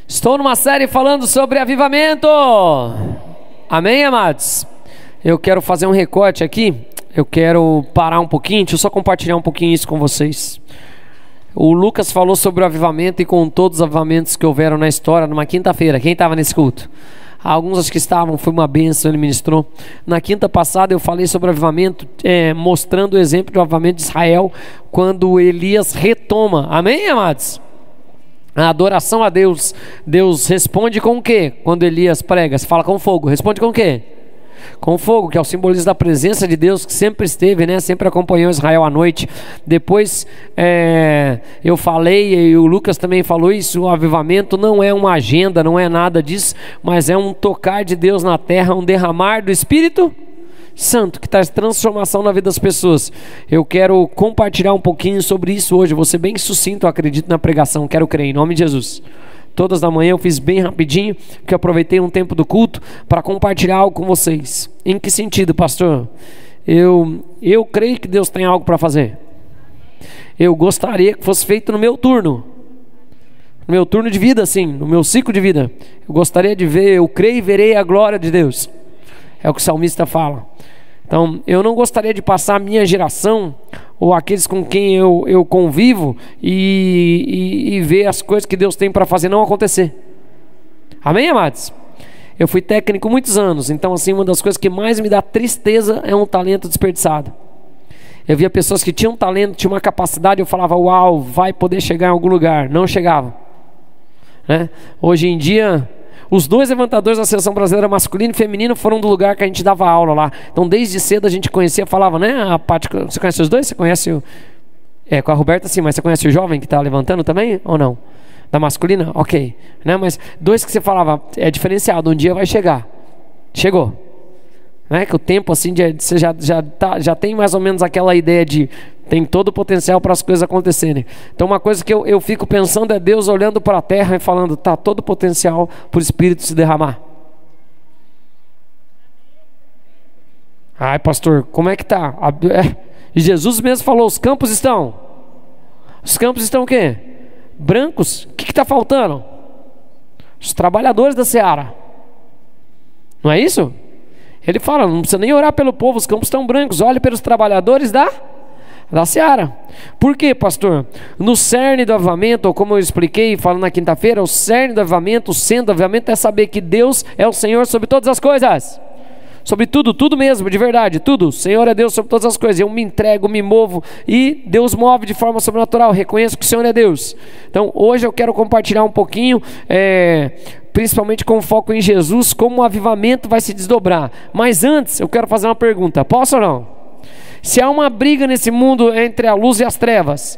Estou numa série falando sobre avivamento. Amém, amados? Eu quero fazer um recorte aqui. Eu quero parar um pouquinho. Deixa eu só compartilhar um pouquinho isso com vocês. O Lucas falou sobre o avivamento e com todos os avivamentos que houveram na história numa quinta-feira. Quem estava nesse culto? Alguns acho que estavam, foi uma bênção, ele ministrou. Na quinta passada eu falei sobre o avivamento, mostrando o exemplo do avivamento de Israel, quando Elias retoma. Amém, amados? A adoração a Deus. Deus responde com o quê? Quando Elias prega, você fala com fogo. Responde com o quê? Com fogo, que é o simbolismo da presença de Deus que sempre esteve, né? Sempre acompanhou Israel à noite. Depois eu falei, e o Lucas também falou isso, o avivamento não é uma agenda, não é nada disso, mas é um tocar de Deus na terra, um derramar do Espírito Santo, que traz transformação na vida das pessoas. Eu quero compartilhar um pouquinho sobre isso hoje. Vou ser bem sucinto, eu acredito na pregação, quero crer, em nome de Jesus. Todas da manhã eu fiz bem rapidinho, porque eu aproveitei um tempo do culto para compartilhar algo com vocês. Em que sentido, pastor? Eu creio que Deus tem algo para fazer. Eu gostaria que fosse feito no meu turno. No meu turno de vida, sim, no meu ciclo de vida. Eu gostaria de ver, eu creio e verei a glória de Deus. É o que o salmista fala. Então, eu não gostaria de passar a minha geração, ou aqueles com quem eu convivo, e ver as coisas que Deus tem para fazer não acontecer. Amém, amados? Eu fui técnico muitos anos, então assim, uma das coisas que mais me dá tristeza é um talento desperdiçado. Eu via pessoas que tinham talento, tinham uma capacidade, eu falava, uau, vai poder chegar em algum lugar. Não chegava, né? Hoje em dia, os dois levantadores da seleção brasileira masculino e feminino foram do lugar que a gente dava aula lá. Então desde cedo a gente conhecia, falava, né? A parte, você conhece os dois? Você conhece o... com a Roberta sim, mas você conhece o jovem que está levantando também ou não? Da masculina? Ok, né? Mas dois que você falava, é diferenciado, um dia vai chegar. Chegou, né? Que o tempo assim, você já tem mais ou menos aquela ideia de... Tem todo o potencial para as coisas acontecerem. Então uma coisa que eu fico pensando é Deus olhando para a terra e falando, está todo o potencial para o Espírito se derramar. Ai pastor, como é que está? Jesus mesmo falou, os campos estão o quê? Brancos. O que está faltando? Os trabalhadores da seara. Não é isso? Ele fala, não precisa nem orar pelo povo, os campos estão brancos, olhe pelos trabalhadores da seara. Por quê, pastor? No cerne do avivamento, ou como eu expliquei falando na quinta-feira, o cerne do avivamento, o centro do avivamento é saber que Deus é o Senhor sobre todas as coisas. Sobre tudo, tudo mesmo, de verdade, tudo. O Senhor é Deus sobre todas as coisas. Eu me entrego, me movo e Deus move de forma sobrenatural. Reconheço que o Senhor é Deus. Então hoje eu quero compartilhar um pouquinho, principalmente com foco em Jesus, como o avivamento vai se desdobrar. Mas antes eu quero fazer uma pergunta, posso ou não? Se há uma briga nesse mundo entre a luz e as trevas,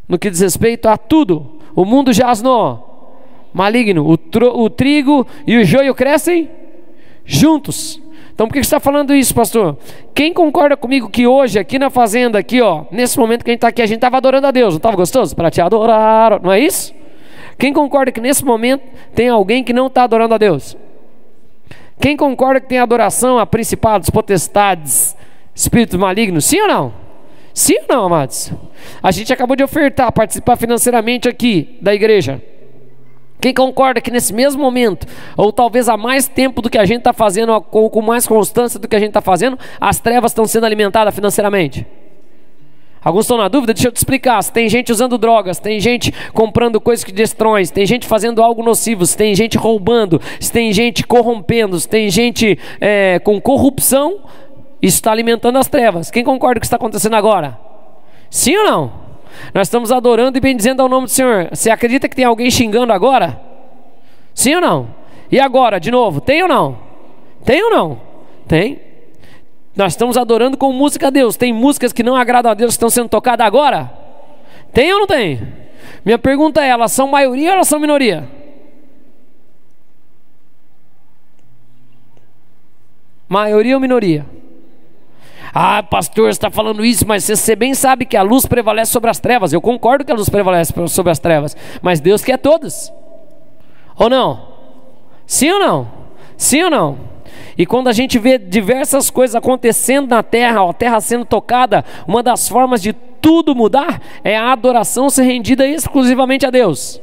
no que diz respeito a tudo, o mundo jaz no maligno, o trigo e o joio crescem juntos. Então por que você está falando isso, pastor? Quem concorda comigo que hoje, aqui na fazenda, aqui ó, nesse momento que a gente está aqui, a gente estava adorando a Deus, não estava gostoso? Para te adorar, não é isso? Quem concorda que nesse momento tem alguém que não está adorando a Deus? Quem concorda que tem adoração a principados, potestades, espíritos malignos? Sim ou não? Sim ou não, amados? A gente acabou de ofertar, participar financeiramente aqui da igreja. Quem concorda que nesse mesmo momento, ou talvez há mais tempo do que a gente está fazendo, com mais constância do que a gente está fazendo, as trevas estão sendo alimentadas financeiramente? Alguns estão na dúvida? Deixa eu te explicar. Se tem gente usando drogas, tem gente comprando coisas que destroem, se tem gente fazendo algo nocivo, se tem gente roubando, se tem gente corrompendo, se tem gente com corrupção, isso está alimentando as trevas. Quem concorda com o que está acontecendo agora? Sim ou não? Nós estamos adorando e bendizendo ao nome do Senhor. Você acredita que tem alguém xingando agora? Sim ou não? E agora, de novo, tem ou não? Tem ou não? Tem. Nós estamos adorando com música a Deus. Tem músicas que não agradam a Deus que estão sendo tocadas agora? Tem ou não tem? Minha pergunta é, elas são maioria ou elas são minoria? Maioria ou minoria? Ah, pastor, você está falando isso, mas você bem sabe que a luz prevalece sobre as trevas. Eu concordo que a luz prevalece sobre as trevas, mas Deus quer todas. Ou não? Sim ou não? Sim ou não? E quando a gente vê diversas coisas acontecendo na terra, a terra sendo tocada, uma das formas de tudo mudar é a adoração ser rendida exclusivamente a Deus.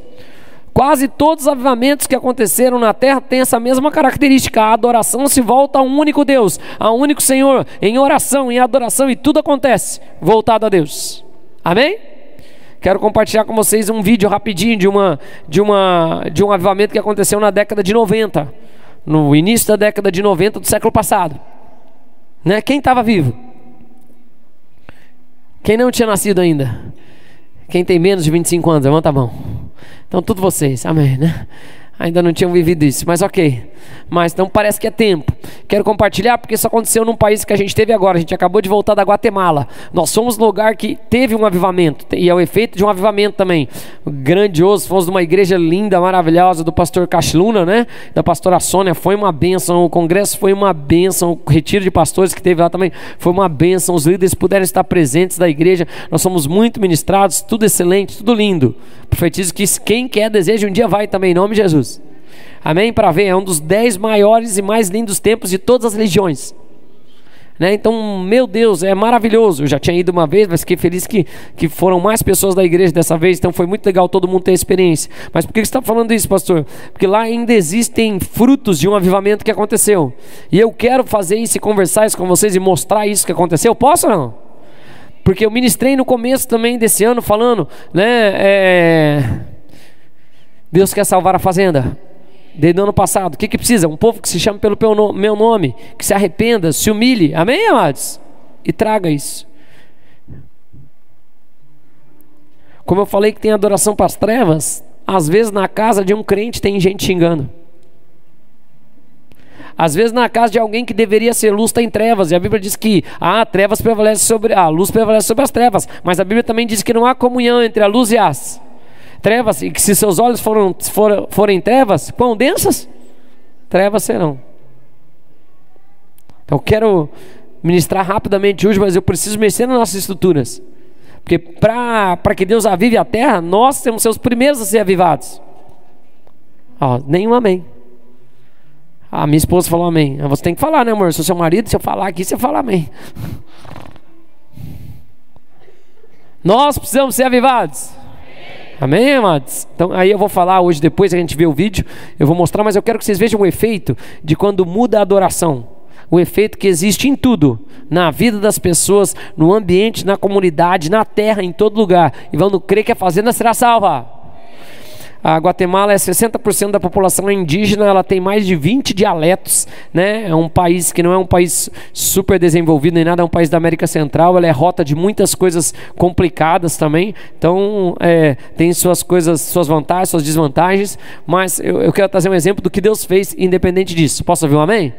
Quase todos os avivamentos que aconteceram na terra têm essa mesma característica. A adoração se volta a um único Deus, a um único Senhor, em oração, em adoração, e tudo acontece voltado a Deus. Amém? Quero compartilhar com vocês um vídeo rapidinho de um avivamento que aconteceu na década de 90, no início da década de 90 do século passado, né? Quem estava vivo? Quem não tinha nascido ainda? Quem tem menos de 25 anos, levanta a mão. Então, todos vocês, amém, né? Ainda não tinham vivido isso, mas ok. Mas não parece que é tempo. Quero compartilhar porque isso aconteceu num país que a gente teve agora. A gente acabou de voltar da Guatemala. Nós fomos no lugar que teve um avivamento, e é o efeito de um avivamento também grandioso. Fomos numa igreja linda, maravilhosa, do pastor Cashluna, né? Da pastora Sônia. Foi uma bênção. O congresso foi uma bênção. O retiro de pastores que teve lá também foi uma bênção. Os líderes puderam estar presentes da igreja. Nós somos muito ministrados, tudo excelente, tudo lindo. Profetizo que quem quer, deseja, um dia vai também, em nome de Jesus. Amém? Para ver, é um dos 10 maiores e mais lindos templos de todas as religiões, né? Então, meu Deus, é maravilhoso. Eu já tinha ido uma vez, mas fiquei feliz que foram mais pessoas da igreja dessa vez. Então foi muito legal todo mundo ter a experiência. Mas por que você está falando isso, pastor? Porque lá ainda existem frutos de um avivamento que aconteceu, e eu quero fazer isso e conversar isso com vocês e mostrar isso que aconteceu. Posso ou não? Porque eu ministrei no começo também desse ano falando, né? Deus quer salvar a fazenda. Desde o ano passado. O que precisa? Um povo que se chame pelo meu nome, que se arrependa, se humilhe. Amém, amados? E traga isso. Como eu falei que tem adoração para as trevas, às vezes na casa de um crente tem gente xingando. Às vezes na casa de alguém que deveria ser luz tem trevas. E a Bíblia diz que trevas prevalece sobre a luz, prevalece sobre as trevas. Mas a Bíblia também diz que não há comunhão entre a luz e as trevas, e que se seus olhos forem trevas, quão densas trevas serão. Então eu quero ministrar rapidamente hoje, mas eu preciso mexer nas nossas estruturas, porque para que Deus avive a terra, nós temos que ser os primeiros a ser avivados. Nenhum amém. A minha esposa falou amém. Você tem que falar, né, amor? Se o seu marido, se eu falar aqui, você fala amém. Nós precisamos ser avivados. Amém, amados? Então aí eu vou falar hoje, depois que a gente vê o vídeo, eu vou mostrar, mas eu quero que vocês vejam o efeito de quando muda a adoração. O efeito que existe em tudo, na vida das pessoas, no ambiente, na comunidade, na terra, em todo lugar. E vamos crer que a fazenda será salva. A Guatemala é 60% da população indígena, ela tem mais de 20 dialetos, né? É um país que não é um país super desenvolvido nem nada, é um país da América Central. Ela é rota de muitas coisas complicadas também. Então tem suas coisas, suas vantagens, suas desvantagens. Mas eu quero trazer um exemplo do que Deus fez independente disso. Posso ouvir um amém?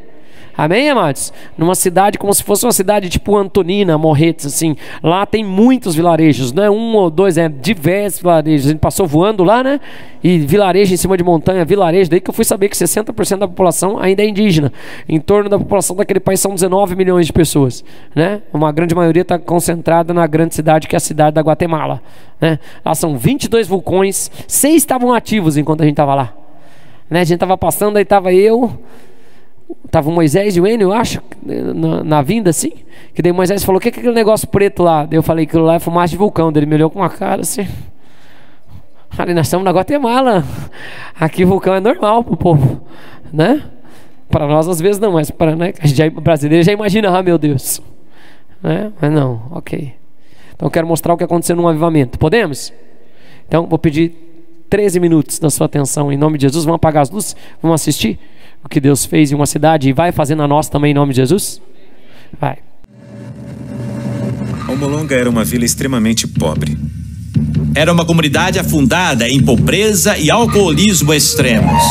Amém, amados? Numa cidade como se fosse uma cidade tipo Antonina, Morretes, assim. Lá tem muitos vilarejos, não é um ou dois, é diversos vilarejos. A gente passou voando lá, né? E vilarejo em cima de montanha, vilarejo. Daí que eu fui saber que 60% da população ainda é indígena. Em torno da população daquele país são 19 milhões de pessoas, né? Uma grande maioria está concentrada na grande cidade, que é a cidade da Guatemala, né? Lá são 22 vulcões, 6 estavam ativos enquanto a gente estava lá, né? A gente estava passando, aí estava o Moisés e o Enio, eu acho, na vinda assim, que daí Moisés falou: o que é aquele negócio preto lá? Daí eu falei: aquilo lá é fumaça de vulcão. Daí ele me olhou com uma cara assim. Ali nós estamos na Guatemala, aqui vulcão é normal pro povo, né? Para nós às vezes não, mas para, né, a gente brasileiro já imagina, meu Deus, né? Mas não, ok. Então eu quero mostrar o que aconteceu num avivamento. Podemos? Então vou pedir 13 minutos da sua atenção em nome de Jesus. Vamos apagar as luzes, vamos assistir o que Deus fez em uma cidade e vai fazendo a nossa também em nome de Jesus? Vai. Almolonga era uma vila extremamente pobre. Era uma comunidade afundada em pobreza e alcoolismo extremos.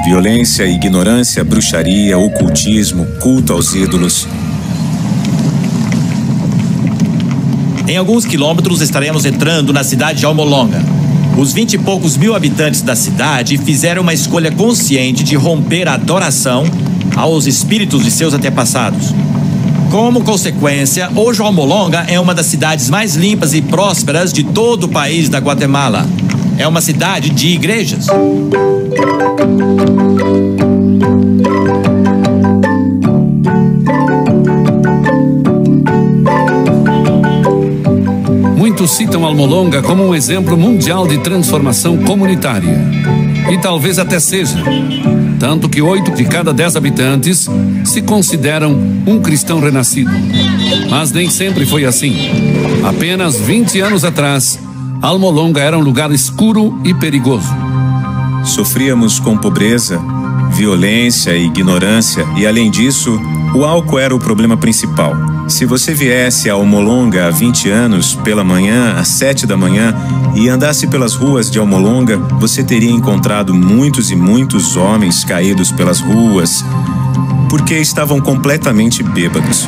Violência, ignorância, bruxaria, ocultismo, culto aos ídolos. Em alguns quilômetros estaremos entrando na cidade de Almolonga. Os 20 e poucos mil habitantes da cidade fizeram uma escolha consciente de romper a adoração aos espíritos de seus antepassados. Como consequência, hoje Almolonga é uma das cidades mais limpas e prósperas de todo o país da Guatemala. É uma cidade de igrejas. muitos citam Almolonga como um exemplo mundial de transformação comunitária. E talvez até seja. Tanto que 8 de cada 10 habitantes se consideram um cristão renascido. Mas nem sempre foi assim. Apenas 20 anos atrás, Almolonga era um lugar escuro e perigoso. Sofríamos com pobreza, violência e ignorância, e além disso, o álcool era o problema principal. Se você viesse a Almolonga há 20 anos, pela manhã, às 7 da manhã, e andasse pelas ruas de Almolonga, você teria encontrado muitos e muitos homens caídos pelas ruas, porque estavam completamente bêbados.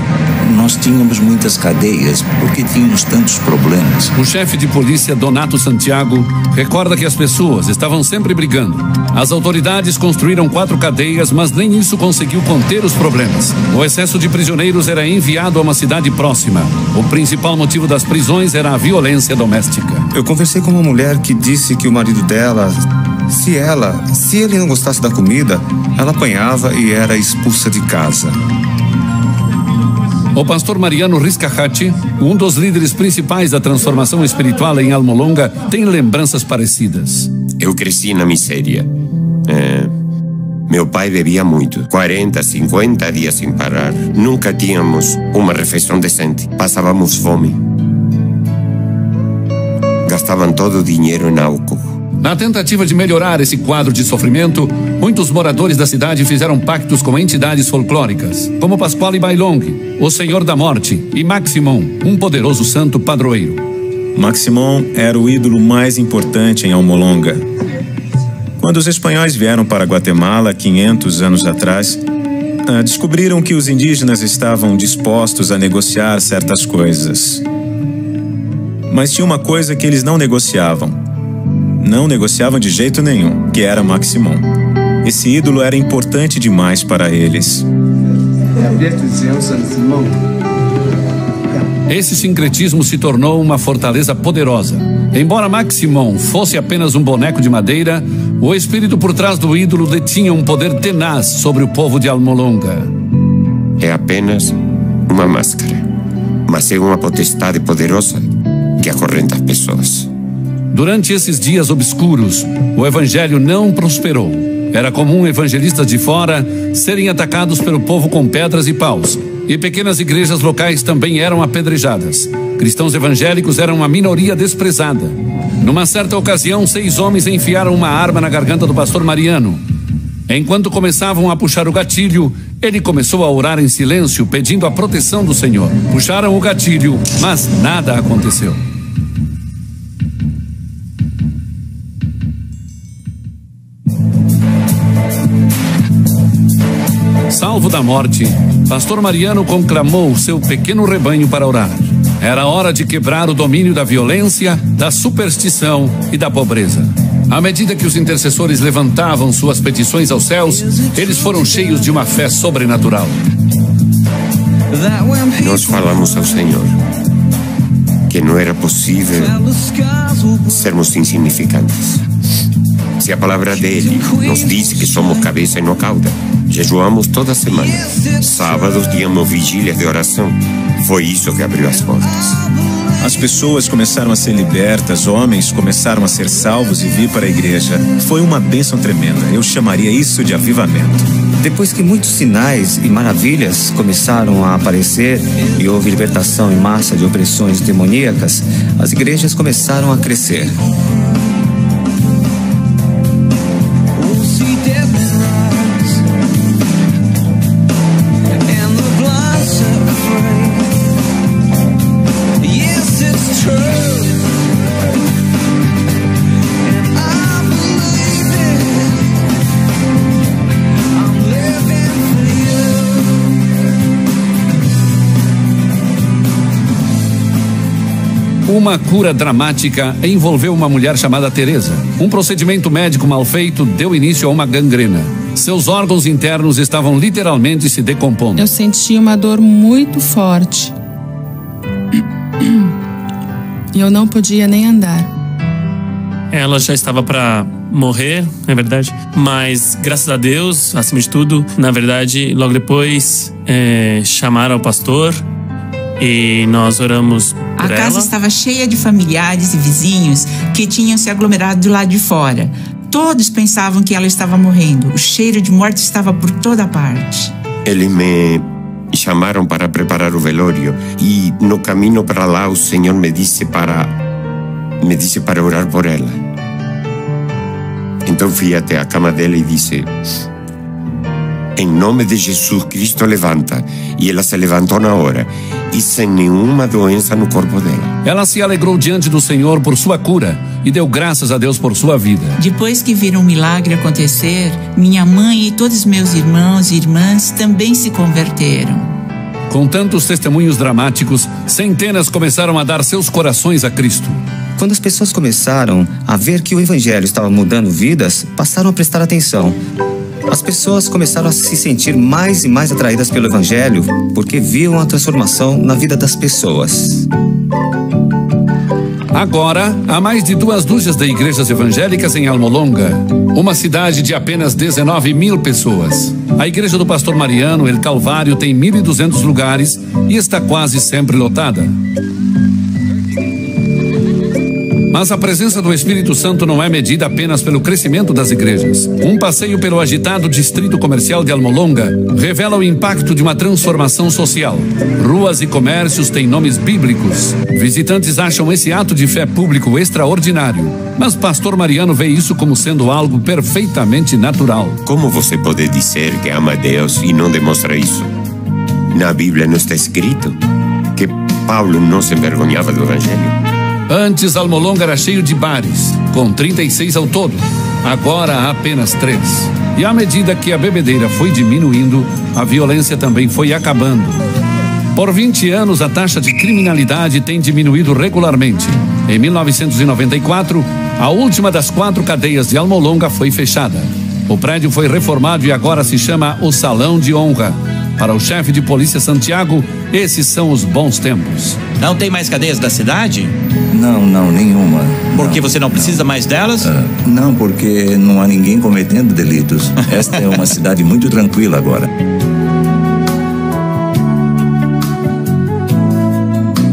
Nós tínhamos muitas cadeias, porque tínhamos tantos problemas. O chefe de polícia, Donato Santiago, recorda que as pessoas estavam sempre brigando. As autoridades construíram 4 cadeias, mas nem isso conseguiu conter os problemas. O excesso de prisioneiros era enviado a uma cidade próxima. O principal motivo das prisões era a violência doméstica. Eu conversei com uma mulher que disse que o marido dela, se ele não gostasse da comida, ela apanhava e era expulsa de casa. O pastor Mariano Riscahati, um dos líderes principais da transformação espiritual em Almolonga, tem lembranças parecidas. Eu cresci na miséria. Meu pai bebia muito, 40, 50 dias sem parar. Nunca tínhamos uma refeição decente. Passávamos fome. Gastavam todo o dinheiro em álcool. Na tentativa de melhorar esse quadro de sofrimento, muitos moradores da cidade fizeram pactos com entidades folclóricas, como Pasquale Bailong, o Senhor da Morte, e Maximon, um poderoso santo padroeiro. Maximon era o ídolo mais importante em Almolonga. Quando os espanhóis vieram para Guatemala 500 anos atrás, descobriram que os indígenas estavam dispostos a negociar certas coisas. Mas tinha uma coisa que eles não negociavam. Não negociavam de jeito nenhum, que era Maximon. Esse ídolo era importante demais para eles. Esse sincretismo se tornou uma fortaleza poderosa. Embora Maximon fosse apenas um boneco de madeira, o espírito por trás do ídolo detinha um poder tenaz sobre o povo de Almolonga. É apenas uma máscara, mas é uma potestade poderosa que acorrenta as pessoas. Durante esses dias obscuros, o evangelho não prosperou. Era comum evangelistas de fora serem atacados pelo povo com pedras e paus, e pequenas igrejas locais também eram apedrejadas. Cristãos evangélicos eram uma minoria desprezada. Numa certa ocasião, 6 homens enfiaram uma arma na garganta do pastor Mariano. Enquanto começavam a puxar o gatilho, ele começou a orar em silêncio, pedindo a proteção do Senhor. Puxaram o gatilho, mas nada aconteceu. Salvo da morte, pastor Mariano conclamou seu pequeno rebanho para orar. Era hora de quebrar o domínio da violência, da superstição e da pobreza. À medida que os intercessores levantavam suas petições aos céus, eles foram cheios de uma fé sobrenatural. Nós falamos ao Senhor que não era possível sermos insignificantes. Se a palavra dele nos diz que somos cabeça e não cauda, jejuamos toda semana. Sábados tínhamos vigílias de oração. Foi isso que abriu as portas. As pessoas começaram a ser libertas, homens começaram a ser salvos e vir para a igreja. Foi uma bênção tremenda. Eu chamaria isso de avivamento. Depois que muitos sinais e maravilhas começaram a aparecer e houve libertação em massa de opressões demoníacas, as igrejas começaram a crescer. Uma cura dramática envolveu uma mulher chamada Teresa. Um procedimento médico mal feito deu início a uma gangrena. Seus órgãos internos estavam literalmente se decompondo. Eu senti uma dor muito forte. E eu não podia nem andar. Ela já estava para morrer, é verdade. Mas, graças a Deus, acima de tudo, na verdade, logo depois chamaram o pastor e nós oramos. por ela. A casa estava cheia de familiares e vizinhos que tinham se aglomerado do lado de fora. Todos pensavam que ela estava morrendo. O cheiro de morte estava por toda parte. Eles me chamaram para preparar o velório e no caminho para lá o Senhor me disse para orar por ela. Então fui até a cama dela e disse: em nome de Jesus Cristo, levanta. E ela se levantou na hora e sem nenhuma doença no corpo dela. Ela se alegrou diante do Senhor por sua cura e deu graças a Deus por sua vida. Depois que viram o milagre acontecer, minha mãe e todos meus irmãos e irmãs também se converteram. Com tantos testemunhos dramáticos, centenas começaram a dar seus corações a Cristo. Quando as pessoas começaram a ver que o evangelho estava mudando vidas, passaram a prestar atenção. As pessoas começaram a se sentir mais e mais atraídas pelo evangelho porque viam a transformação na vida das pessoas. Agora, há mais de 2 dúzias de igrejas evangélicas em Almolonga, uma cidade de apenas 19 mil pessoas. A igreja do pastor Mariano, El Calvário, tem 1.200 lugares e está quase sempre lotada. Mas a presença do Espírito Santo não é medida apenas pelo crescimento das igrejas. Um passeio pelo agitado distrito comercial de Almolonga revela o impacto de uma transformação social. Ruas e comércios têm nomes bíblicos. Visitantes acham esse ato de fé público extraordinário. Mas pastor Mariano vê isso como sendo algo perfeitamente natural. Como você pode dizer que ama a Deus e não demonstra isso? Na Bíblia não está escrito que Paulo não se envergonhava do evangelho. Antes, Almolonga era cheio de bares, com 36 ao todo. Agora há apenas 3. E à medida que a bebedeira foi diminuindo, a violência também foi acabando. Por 20 anos, a taxa de criminalidade tem diminuído regularmente. Em 1994, a última das 4 cadeias de Almolonga foi fechada. O prédio foi reformado e agora se chama o Salão de Honra. Para o chefe de polícia Santiago, esses são os bons tempos. Não tem mais cadeias da cidade? Não, nenhuma. Porque você não precisa mais delas? Não, porque não há ninguém cometendo delitos. Esta é uma cidade muito tranquila agora.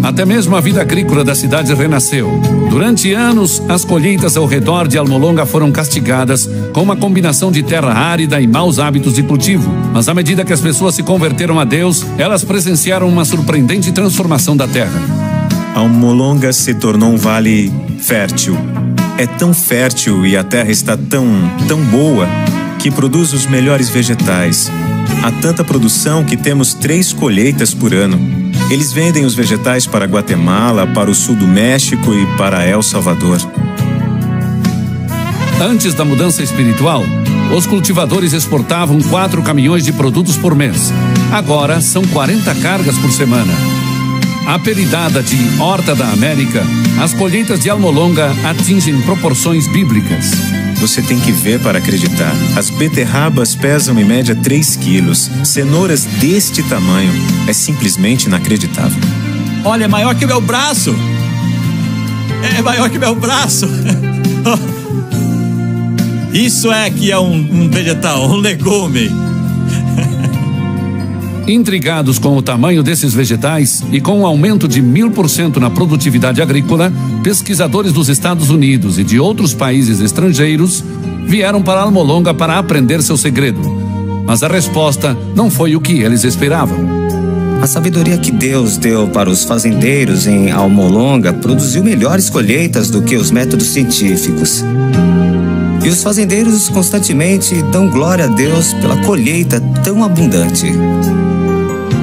Até mesmo a vida agrícola da cidade renasceu. Durante anos, as colheitas ao redor de Almolonga foram castigadas com uma combinação de terra árida e maus hábitos de cultivo. Mas à medida que as pessoas se converteram a Deus, elas presenciaram uma surpreendente transformação da terra. Almolonga se tornou um vale fértil. É tão fértil e a terra está tão boa que produz os melhores vegetais. Há tanta produção que temos 3 colheitas por ano. Eles vendem os vegetais para Guatemala, para o sul do México e para El Salvador. Antes da mudança espiritual, os cultivadores exportavam 4 caminhões de produtos por mês. Agora são 40 cargas por semana. Apelidada de Horta da América, as colheitas de Almolonga atingem proporções bíblicas. Você tem que ver para acreditar. As beterrabas pesam em média 3 quilos. Cenouras deste tamanho. É simplesmente inacreditável. Olha, é maior que meu braço. É maior que meu braço. Isso é que é um vegetal, um legume. Intrigados com o tamanho desses vegetais e com um aumento de 1000% na produtividade agrícola, pesquisadores dos Estados Unidos e de outros países estrangeiros vieram para Almolonga para aprender seu segredo. Mas a resposta não foi o que eles esperavam. A sabedoria que Deus deu para os fazendeiros em Almolonga produziu melhores colheitas do que os métodos científicos. E os fazendeiros constantemente dão glória a Deus pela colheita tão abundante.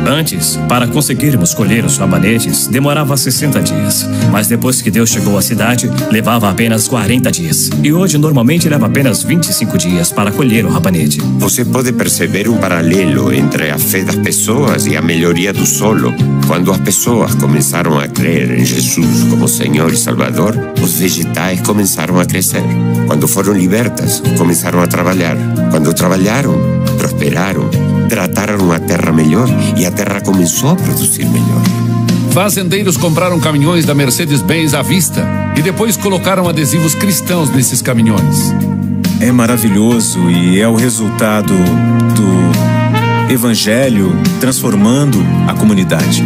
Antes, para conseguirmos colher os rabanetes, demorava 60 dias. Mas depois que Deus chegou à cidade, levava apenas 40 dias. E hoje, normalmente, leva apenas 25 dias para colher o rabanete. Você pode perceber um paralelo entre a fé das pessoas e a melhoria do solo. Quando as pessoas começaram a crer em Jesus como Senhor e Salvador, os vegetais começaram a crescer. Quando foram libertas, começaram a trabalhar. Quando trabalharam, prosperaram. Trataram a terra melhor e a terra começou a produzir melhor. Fazendeiros compraram caminhões da Mercedes-Benz à vista e depois colocaram adesivos cristãos nesses caminhões. É maravilhoso e é o resultado do evangelho transformando a comunidade.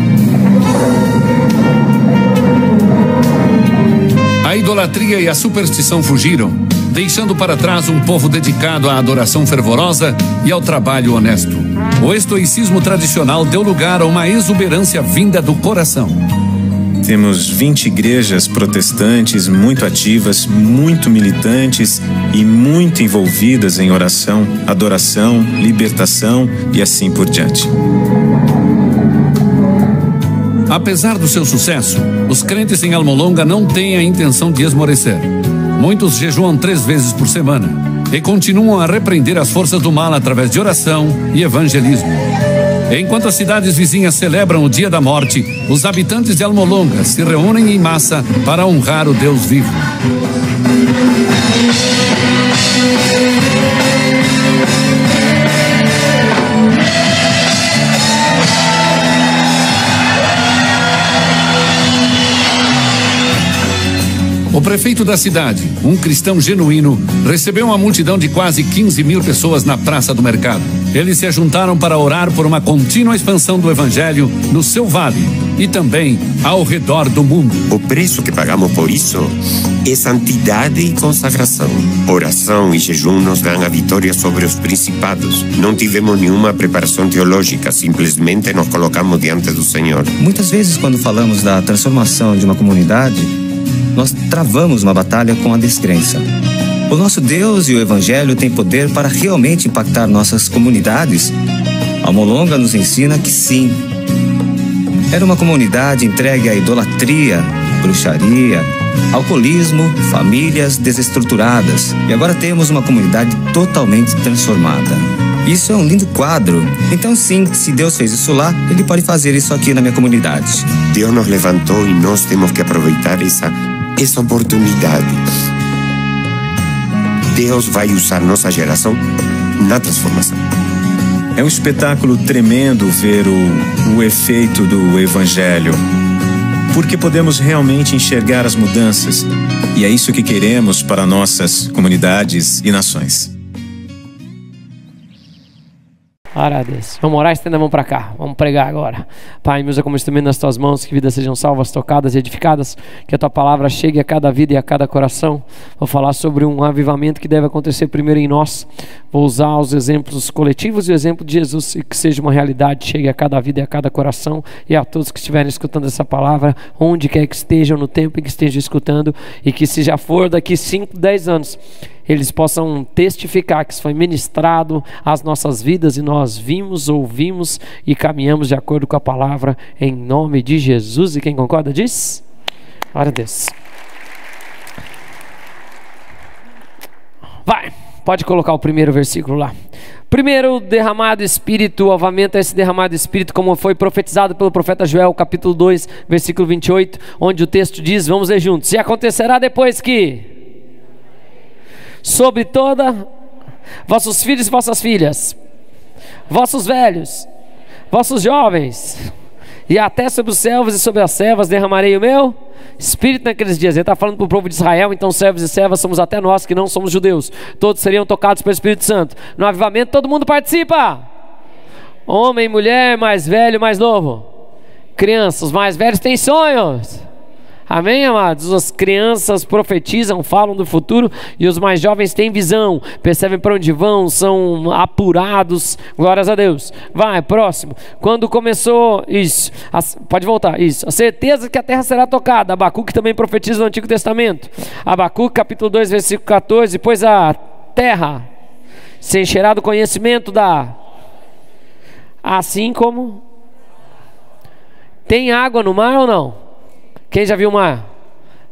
A idolatria e a superstição fugiram, deixando para trás um povo dedicado à adoração fervorosa e ao trabalho honesto. O estoicismo tradicional deu lugar a uma exuberância vinda do coração. Temos 20 igrejas protestantes muito ativas, muito militantes e muito envolvidas em oração, adoração, libertação e assim por diante. Apesar do seu sucesso, os crentes em Almolonga não têm a intenção de esmorecer. Muitos jejuam 3 vezes por semana e continuam a repreender as forças do mal através de oração e evangelismo. Enquanto as cidades vizinhas celebram o Dia da Morte, os habitantes de Almolonga se reúnem em massa para honrar o Deus vivo. O prefeito da cidade, um cristão genuíno, recebeu uma multidão de quase 15 mil pessoas na Praça do Mercado. Eles se juntaram para orar por uma contínua expansão do Evangelho no seu vale e também ao redor do mundo. O preço que pagamos por isso é santidade e consagração. Oração e jejum nos dão a vitória sobre os principados. Não tivemos nenhuma preparação teológica, simplesmente nos colocamos diante do Senhor. Muitas vezes, quando falamos da transformação de uma comunidade, nós travamos uma batalha com a descrença. O nosso Deus e o Evangelho têm poder para realmente impactar nossas comunidades. Almolonga nos ensina que sim. Era uma comunidade entregue à idolatria, bruxaria, alcoolismo, famílias desestruturadas. E agora temos uma comunidade totalmente transformada. Isso é um lindo quadro. Então sim, se Deus fez isso lá, Ele pode fazer isso aqui na minha comunidade. Deus nos levantou e nós temos que aproveitar essa oportunidade. Deus vai usar nossa geração na transformação. É um espetáculo tremendo ver o efeito do Evangelho, porque podemos realmente enxergar as mudanças, e é isso que queremos para nossas comunidades e nações. Glória a Deus. Vamos orar, estenda a mão para cá. Vamos pregar agora. Pai, me usa como instrumento nas tuas mãos, que vidas sejam salvas, tocadas e edificadas, que a tua palavra chegue a cada vida e a cada coração. Vou falar sobre um avivamento que deve acontecer primeiro em nós. Vou usar os exemplos coletivos e o exemplo de Jesus, e que seja uma realidade, chegue a cada vida e a cada coração, e a todos que estiverem escutando essa palavra, onde quer que estejam, no tempo em que estejam escutando, e que se já for daqui 5, 10 anos, eles possam testificar que isso foi ministrado às nossas vidas e nós vimos, ouvimos e caminhamos de acordo com a palavra, em nome de Jesus. E quem concorda diz? Glória a Deus. Vai, pode colocar o primeiro versículo lá. Primeiro, derramado Espírito, avamento a esse derramado Espírito, como foi profetizado pelo profeta Joel, capítulo 2, versículo 28, onde o texto diz, vamos ler juntos: e acontecerá depois que sobre toda vossos filhos e vossas filhas, vossos velhos, vossos jovens, e até sobre os servos e sobre as servas derramarei o meu Espírito naqueles dias. Ele está falando para o povo de Israel, então servos e servas somos até nós que não somos judeus, todos seriam tocados pelo Espírito Santo. No avivamento todo mundo participa, homem, mulher, mais velho, mais novo, crianças, os mais velhos têm sonhos. Amém, amados? As crianças profetizam, falam do futuro, e os mais jovens têm visão, percebem para onde vão, são apurados. Glórias a Deus. Vai, próximo. Quando começou isso, pode voltar, isso. A certeza que a terra será tocada. Abacuque também profetiza no Antigo Testamento. Abacuque capítulo 2, versículo 14. Pois a terra se encherá do conhecimento assim como tem água no mar ou não? Quem já viu o mar?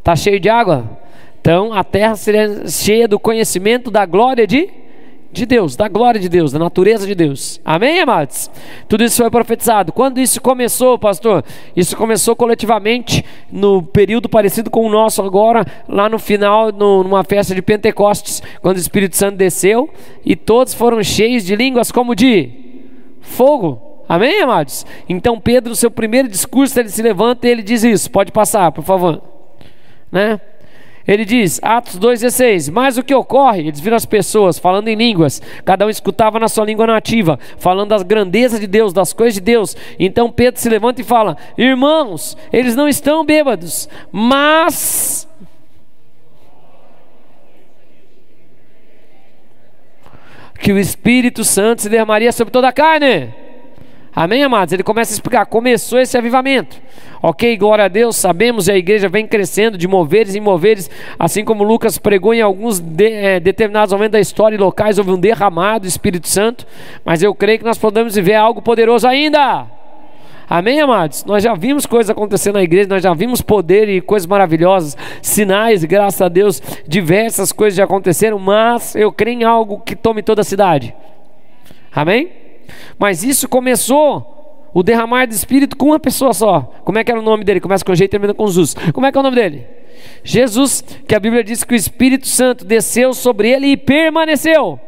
Está cheio de água? Então a terra será cheia do conhecimento da glória de Deus, da glória de Deus, da natureza de Deus. Amém, amados? Tudo isso foi profetizado. Quando isso começou, pastor? Isso começou coletivamente no período parecido com o nosso agora, lá no final, numa festa de Pentecostes, quando o Espírito Santo desceu e todos foram cheios de línguas como de fogo. Amém, amados? Então Pedro, no seu primeiro discurso, ele se levanta e ele diz isso. Pode passar, por favor, né? Ele diz, Atos 2,16, mas o que ocorre? Eles viram as pessoas falando em línguas, cada um escutava na sua língua nativa, falando das grandezas de Deus, das coisas de Deus. Então Pedro se levanta e fala, irmãos, eles não estão bêbados, mas que o Espírito Santo se derramaria sobre toda a carne. Amém, amados? Ele começa a explicar, começou esse avivamento. Ok, glória a Deus, sabemos, e a igreja vem crescendo de moveres em moveres, assim como Lucas pregou em alguns determinados momentos da história e locais, houve um derramado do Espírito Santo, mas eu creio que nós podemos viver algo poderoso ainda. Amém, amados? Nós já vimos coisas acontecendo na igreja, nós já vimos poder e coisas maravilhosas, sinais, graças a Deus, diversas coisas já aconteceram, mas eu creio em algo que tome toda a cidade. Amém? Mas isso começou, o derramar do Espírito, com uma pessoa só. Como é que era o nome dele? Começa com G e termina com Jesus. Como é que é o nome dele? Jesus, que a Bíblia diz que o Espírito Santo desceu sobre ele e permaneceu.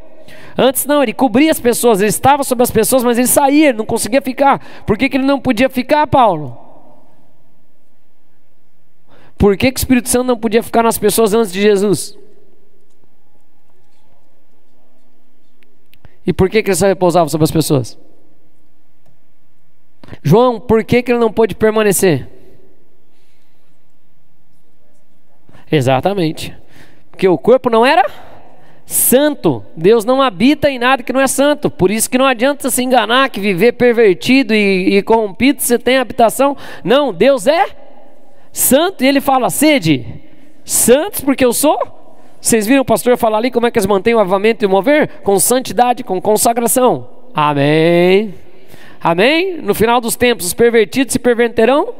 Antes não, ele cobria as pessoas, ele estava sobre as pessoas, mas ele saía, ele não conseguia ficar. Por que ele não podia ficar, Paulo? Por que o Espírito Santo não podia ficar nas pessoas antes de Jesus? E por que ele só repousava sobre as pessoas? João, por que ele não pôde permanecer? Exatamente. Porque o corpo não era santo. Deus não habita em nada que não é santo. Por isso que não adianta se enganar que viver pervertido e corrompido você tem habitação. Não, Deus é santo. E ele fala, sede santos porque eu sou. Vocês viram o pastor falar ali como é que eles mantêm o avivamento e o mover? Com santidade, com consagração. Amém. Amém? No final dos tempos os pervertidos se perverterão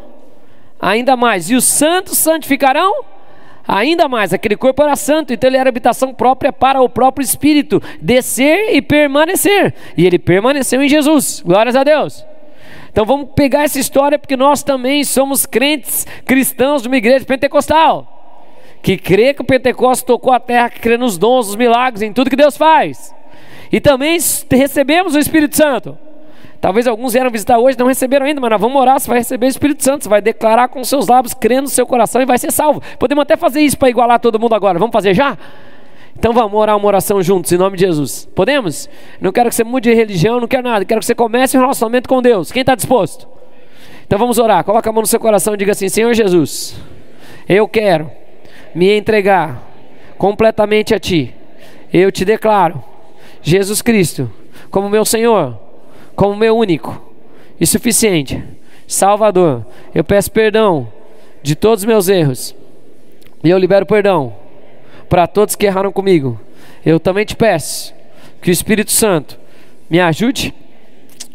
ainda mais, e os santos santificarão ainda mais. Aquele corpo era santo, então ele era habitação própria para o próprio Espírito descer e permanecer, e ele permaneceu em Jesus. Glórias a Deus. Então vamos pegar essa história, porque nós também somos crentes cristãos de uma igreja pentecostal que crê que o Pentecostes tocou a terra, que crê nos dons, nos milagres, em tudo que Deus faz, e também recebemos o Espírito Santo. Talvez alguns vieram visitar hoje, não receberam ainda, mas nós vamos orar, você vai receber o Espírito Santo, você vai declarar com seus lábios, crendo no seu coração e vai ser salvo. Podemos até fazer isso para igualar todo mundo agora, vamos fazer já? Então vamos orar uma oração juntos, em nome de Jesus. Podemos? Não quero que você mude de religião, não quero nada, quero que você comece um relacionamento com Deus. Quem está disposto? Então vamos orar, coloca a mão no seu coração e diga assim, Senhor Jesus, eu quero me entregar completamente a Ti. Eu te declaro Jesus Cristo como meu Senhor, como meu único e suficiente Salvador. Eu peço perdão de todos os meus erros e eu libero perdão para todos que erraram comigo. Eu também te peço que o Espírito Santo me ajude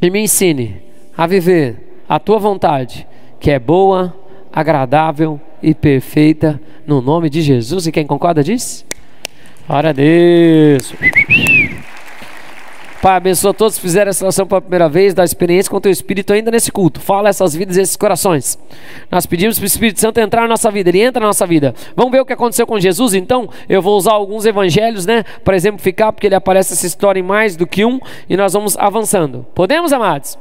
e me ensine a viver a Tua vontade, que é boa, agradável e perfeita, no nome de Jesus. E quem concorda diz? Glória a Deus. Pai, abençoa todos que fizeram essa oração pela primeira vez, dá experiência com o Teu Espírito ainda nesse culto. Fala essas vidas e esses corações. Nós pedimos para o Espírito Santo entrar na nossa vida, Ele entra na nossa vida. Vamos ver o que aconteceu com Jesus, então? Eu vou usar alguns evangelhos, para exemplificar, porque ele aparece essa história em mais do que um, e nós vamos avançando. Podemos, amados?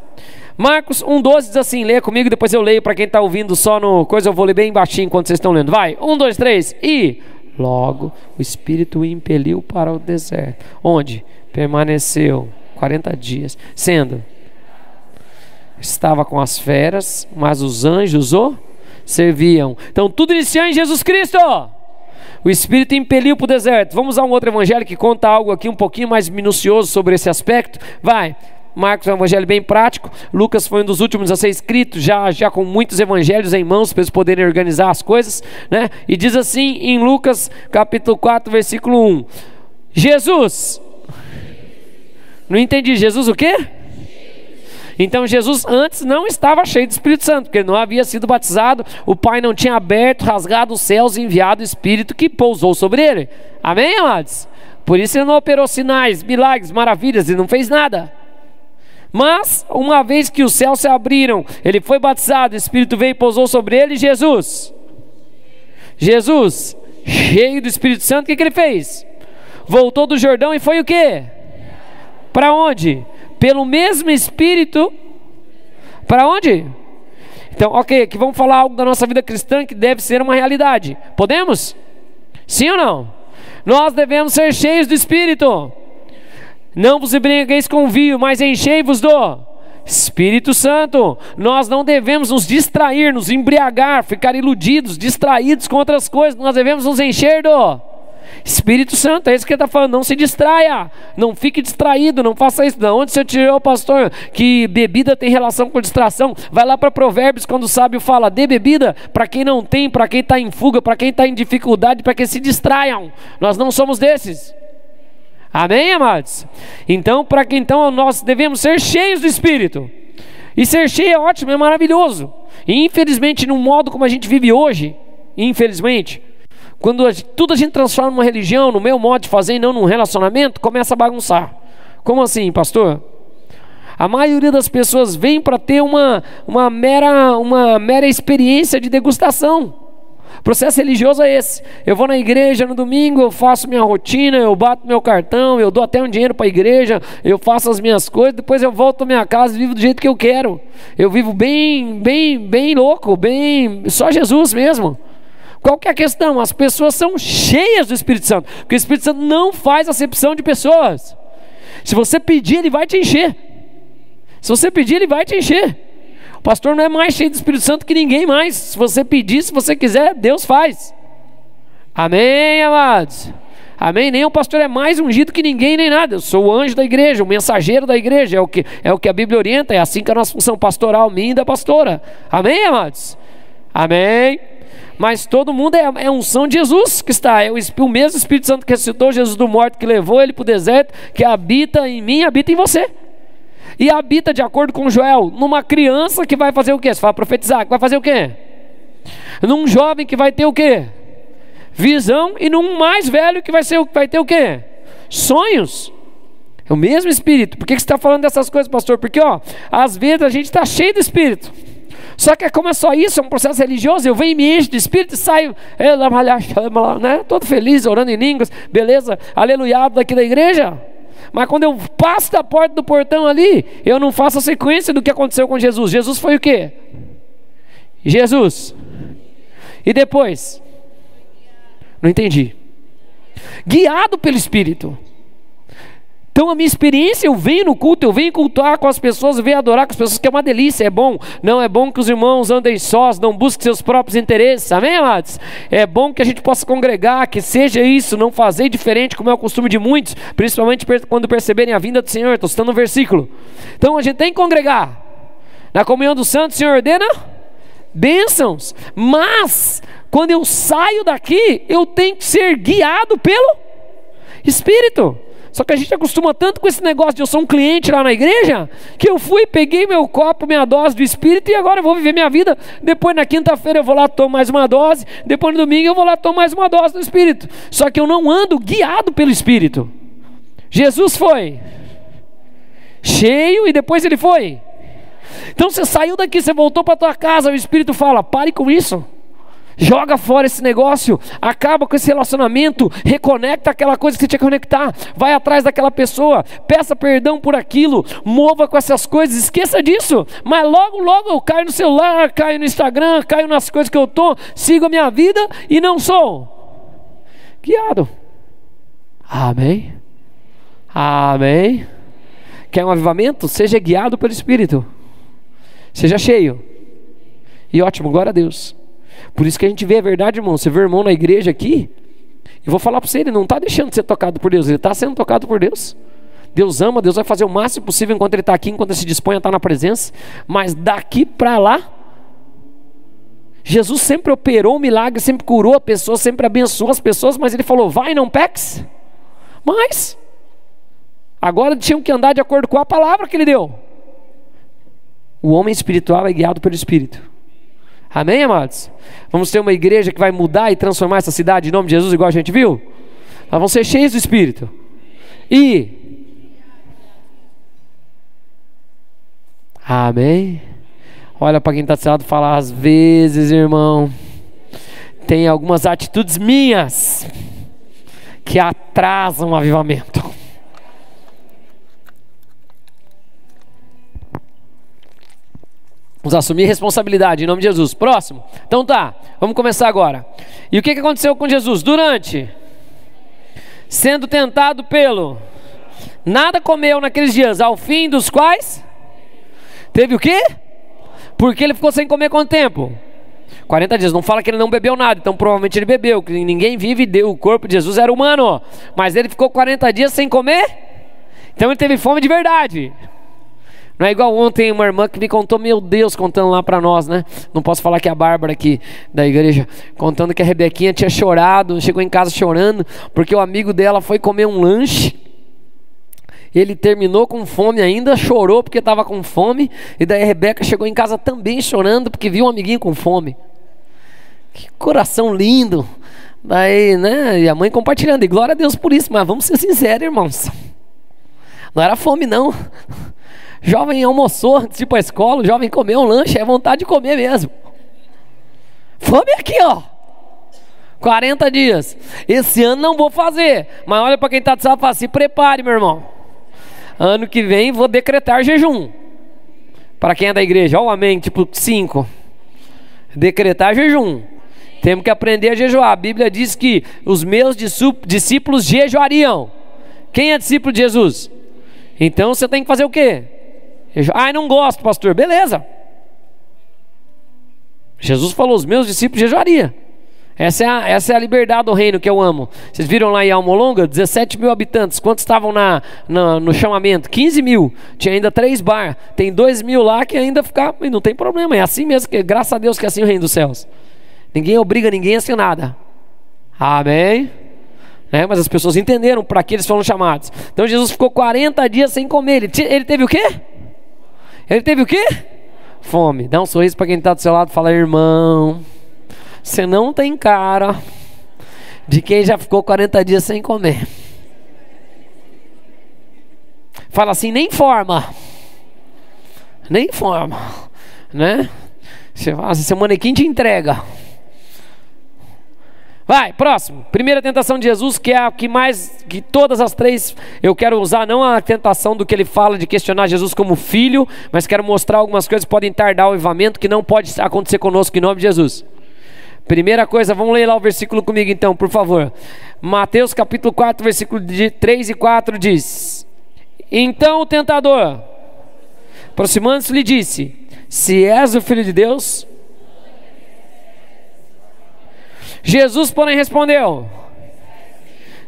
Marcos 1,12 diz assim, leia comigo, depois eu leio para quem está ouvindo só no coisa, eu vou ler bem baixinho enquanto vocês estão lendo. Vai, 1, 2, 3, e logo o Espírito o impeliu para o deserto, onde permaneceu 40 dias, estava com as feras, mas os anjos o serviam. Então tudo iniciou em Jesus Cristo. O Espírito impeliu para o deserto. Vamos a um outro evangelho que conta algo aqui um pouquinho mais minucioso sobre esse aspecto. Vai, Marcos é um evangelho bem prático. Lucas foi um dos últimos a ser escrito, já com muitos evangelhos em mãos, para eles poderem organizar as coisas, E diz assim em Lucas capítulo 4, versículo 1. Jesus, não entendi, Jesus o quê? Então Jesus antes não estava cheio do Espírito Santo, porque ele não havia sido batizado, o Pai não tinha aberto, rasgado os céus e enviado o Espírito que pousou sobre ele. Amém, amados? Por isso ele não operou sinais, milagres, maravilhas, ele não fez nada. Mas uma vez que os céus se abriram, ele foi batizado, o Espírito veio e pousou sobre ele. Jesus, cheio do Espírito Santo, o que ele fez? Voltou do Jordão e foi o quê? Para onde? Pelo mesmo Espírito. Para onde? Então, ok, aqui vamos falar algo da nossa vida cristã que deve ser uma realidade. Podemos? Sim ou não? Nós devemos ser cheios do Espírito. Não vos embriagueis com vinho, mas enchei-vos do Espírito Santo. Nós não devemos nos distrair, nos embriagar, ficar iludidos, distraídos com outras coisas. Nós devemos nos encher do Espírito Santo, é isso que ele está falando. Não se distraia, não fique distraído, não faça isso. De onde você tirou, pastor, que bebida tem relação com distração? Vai lá para Provérbios, quando o sábio fala: dê bebida para quem não tem, para quem está em fuga, para quem está em dificuldade, para que se distraiam. Nós não somos desses. Amém, amados? Então, nós devemos ser cheios do Espírito. E ser cheio é ótimo, é maravilhoso. E infelizmente, no modo como a gente vive hoje, infelizmente, quando tudo a gente transforma numa religião, no meu modo de fazer e não num relacionamento, começa a bagunçar. Como assim, pastor? A maioria das pessoas vem para ter uma mera experiência de degustação. O processo religioso é esse: eu vou na igreja no domingo, eu faço minha rotina, eu bato meu cartão, eu dou até um dinheiro para a igreja, eu faço as minhas coisas, depois eu volto à minha casa e vivo do jeito que eu quero. Eu vivo bem louco, só Jesus mesmo. Qual que é a questão? As pessoas são cheias do Espírito Santo, porque o Espírito Santo não faz acepção de pessoas. Se você pedir, ele vai te encher. Se você pedir, ele vai te encher. O pastor não é mais cheio do Espírito Santo que ninguém mais. Se você pedir, se você quiser, Deus faz. Amém, amados? Amém? Nem o pastor é mais ungido que ninguém, nem nada. Eu sou o anjo da igreja, o mensageiro da igreja. É o que a Bíblia orienta. É assim que a nossa função pastoral, minha e da pastora. Amém, amados? Amém? Mas todo mundo é unção de Jesus que está. É o mesmo Espírito Santo que ressuscitou Jesus do morto, que levou ele para o deserto, que habita em mim, habita em você. E habita, de acordo com Joel, numa criança que vai fazer o quê? Você vai profetizar, que vai fazer o quê? Num jovem que vai ter o quê? Visão. E num mais velho que vai ter o quê? Sonhos. É o mesmo Espírito. Por que você está falando dessas coisas, pastor? Porque às vezes a gente está cheio do Espírito. Só que como é só isso, é um processo religioso, eu venho e me encho de Espírito e saio, né, todo feliz, orando em línguas, beleza, aleluiado daqui da igreja. Mas quando eu passo da porta do portão ali, eu não faço a sequência do que aconteceu com Jesus. Jesus foi o quê? Jesus. E depois? Não entendi. Guiado pelo Espírito. Então a minha experiência, eu venho no culto, eu venho cultuar com as pessoas, eu venho adorar com as pessoas, que é uma delícia, é bom. Não é bom que os irmãos andem sós, não busquem seus próprios interesses, amém, amados? É bom que a gente possa congregar, que seja isso, não fazer diferente, como é o costume de muitos, principalmente quando perceberem a vinda do Senhor. Estou citando um versículo. Então a gente tem que congregar. Na comunhão dos santos, o Senhor ordena bênçãos, mas quando eu saio daqui, eu tenho que ser guiado pelo Espírito. Só que a gente acostuma tanto com esse negócio de eu sou um cliente lá na igreja, que eu fui, peguei meu copo, minha dose do Espírito, e agora eu vou viver minha vida. Depois na quinta-feira eu vou lá, tomo mais uma dose, depois no domingo eu vou lá, tomo mais uma dose do Espírito. Só que eu não ando guiado pelo Espírito. Jesus foi cheio e depois ele foi. Então você saiu daqui, você voltou para tua casa, o Espírito fala: pare com isso. Joga fora esse negócio, acaba com esse relacionamento, reconecta aquela coisa que você tinha que conectar, vai atrás daquela pessoa, peça perdão por aquilo, mova com essas coisas, esqueça disso. Mas logo eu caio no celular, caio no Instagram, caio nas coisas que eu tô, sigo a minha vida e não sou guiado. Amém? Amém? Quer um avivamento? Seja guiado pelo Espírito, seja cheio. E ótimo, glória a Deus. Por isso que a gente vê a verdade, irmão. Você vê o irmão na igreja aqui, eu vou falar para você, ele não está deixando de ser tocado por Deus, ele está sendo tocado por Deus. Deus ama, Deus vai fazer o máximo possível enquanto ele está aqui, enquanto ele se dispõe a estar na presença. Mas daqui para lá, Jesus sempre operou um milagre, sempre curou a pessoa, sempre abençoou as pessoas, mas ele falou: vai, não peques. Mas agora tinham que andar de acordo com a palavra que ele deu. O homem espiritual é guiado pelo Espírito. Amém, amados? Vamos ter uma igreja que vai mudar e transformar essa cidade em nome de Jesus, igual a gente viu? Nós vamos ser cheios do Espírito. Amém? Olha para quem está do seu lado e fala: às vezes, irmão, tem algumas atitudes minhas que atrasam o avivamento. Vamos assumir responsabilidade em nome de Jesus. Próximo. Então tá, vamos começar agora. E o que aconteceu com Jesus? Durante sendo tentado pelo nada comeu naqueles dias, ao fim dos quais teve o quê? Porque ele ficou sem comer quanto tempo? 40 dias, não fala que ele não bebeu nada, então provavelmente ele bebeu, que ninguém vive, o corpo de Jesus era humano, mas ele ficou 40 dias sem comer, então ele teve fome de verdade. Não é igual ontem uma irmã que me contou, meu Deus, contando lá pra nós, né? Não posso falar que é a Bárbara aqui da igreja, contando que a Rebequinha tinha chorado, chegou em casa chorando, porque o amigo dela foi comer um lanche, ele terminou com fome ainda, chorou porque estava com fome, e daí a Rebeca chegou em casa também chorando, porque viu um amiguinho com fome. Que coração lindo. Daí, né, e a mãe compartilhando, e glória a Deus por isso, mas vamos ser sinceros, irmãos, não era fome não. Jovem almoçou antes de ir para a escola, o jovem comeu um lanche, é vontade de comer mesmo. Fome aqui, ó. 40 dias. Esse ano não vou fazer, mas olha para quem está de safado, se prepare, meu irmão. Ano que vem vou decretar jejum. Para quem é da igreja, ó o amém, tipo 5. Decretar jejum. Temos que aprender a jejuar. A Bíblia diz que os meus discípulos jejuariam. Quem é discípulo de Jesus? Então você tem que fazer o quê? Ah, não gosto, pastor. Beleza. Jesus falou, os meus discípulos jejuariam. Essa é a liberdade do reino que eu amo. Vocês viram lá em Almolonga, 17 mil habitantes. Quantos estavam no chamamento? 15 mil. Tinha ainda 3 bar. Tem 2 mil lá que ainda ficam. Não tem problema, é assim mesmo, que, graças a Deus que é assim o reino dos céus. Ninguém obriga ninguém a ser nada. Amém? Mas as pessoas entenderam para que eles foram chamados. Então Jesus ficou 40 dias sem comer. Ele teve o quê? Ele teve o quê? Fome. Dá um sorriso para quem está do seu lado e fala, irmão, você não tem cara de quem já ficou 40 dias sem comer. Fala assim, nem forma. Nem forma, né? Você fala assim, seu manequim te entrega. Vai, próximo. Primeira tentação de Jesus, que é a que mais, que todas as 3, eu quero usar não a tentação do que ele fala de questionar Jesus como filho, mas quero mostrar algumas coisas que podem tardar o avivamento, que não pode acontecer conosco em nome de Jesus. Primeira coisa, vamos ler lá o versículo comigo então, por favor. Mateus capítulo 4, versículo 3 e 4 diz: então o tentador, aproximando-se, lhe disse: se és o Filho de Deus. Jesus, porém, respondeu: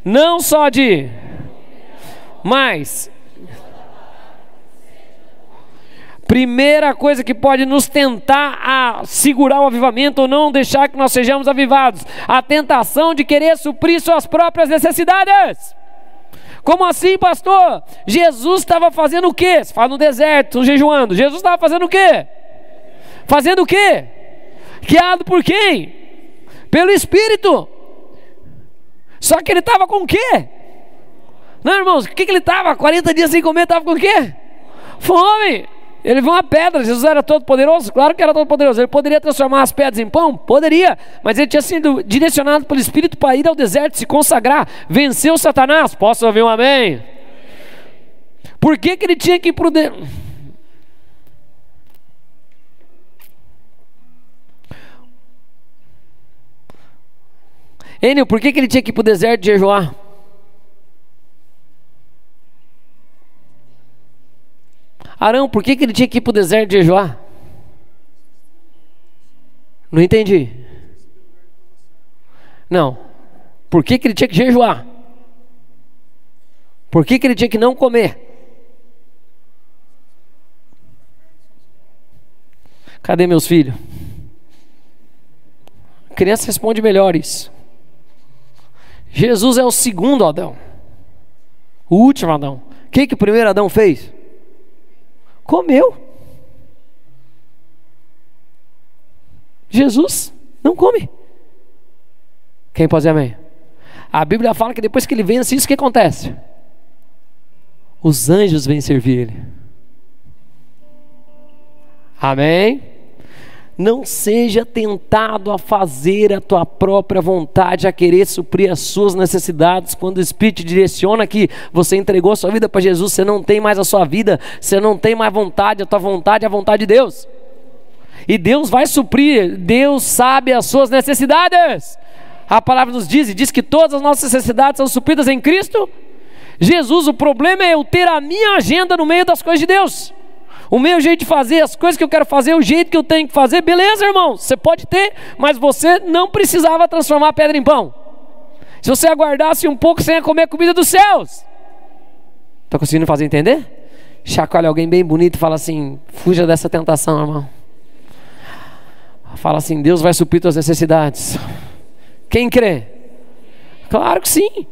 não só de, mas. Primeira coisa que pode nos tentar a segurar o avivamento ou não deixar que nós sejamos avivados: a tentação de querer suprir suas próprias necessidades. Como assim, pastor? Jesus estava fazendo o quê? Você fala no deserto, jejuando. Jesus estava fazendo o quê? Fazendo o quê? Guiado por quem? Pelo Espírito. Só que ele estava com o quê? Não, irmãos, o que ele estava? 40 dias sem comer, estava com o quê? Fome. Ele viu uma pedra. Jesus era todo poderoso? Claro que era todo poderoso. Ele poderia transformar as pedras em pão? Poderia. Mas ele tinha sido direcionado pelo Espírito para ir ao deserto, se consagrar, vencer o Satanás. Posso ouvir um amém? Por que ele tinha que ir para o Enio, por que ele tinha que ir para o deserto jejuar? Arão, por que ele tinha que ir para o deserto jejuar? Não entendi. Não. Por que ele tinha que jejuar? Por que ele tinha que não comer? Cadê meus filhos? A criança responde melhor isso. Jesus é o segundo Adão, o último Adão. O que o primeiro Adão fez? Comeu. Jesus não come. Quem pode dizer amém? A Bíblia fala que depois que ele vence isso, o que acontece? Os anjos vêm servir ele. Amém? Não seja tentado a fazer a tua própria vontade, a querer suprir as suas necessidades. Quando o Espírito te direciona que você entregou a sua vida para Jesus, você não tem mais a sua vida, você não tem mais vontade, a tua vontade é a vontade de Deus. E Deus vai suprir, Deus sabe as suas necessidades. A palavra nos diz que todas as nossas necessidades são supridas em Cristo Jesus. O problema é eu ter a minha agenda no meio das coisas de Deus. O meu jeito de fazer, as coisas que eu quero fazer, o jeito que eu tenho que fazer, beleza, irmão, você pode ter, mas você não precisava transformar a pedra em pão. Se você aguardasse um pouco, você ia comer a comida dos céus. Está conseguindo fazer entender? Chacoalha alguém bem bonito e fala assim: fuja dessa tentação, irmão. Fala assim: Deus vai suprir tuas necessidades. Quem crê? Claro que sim.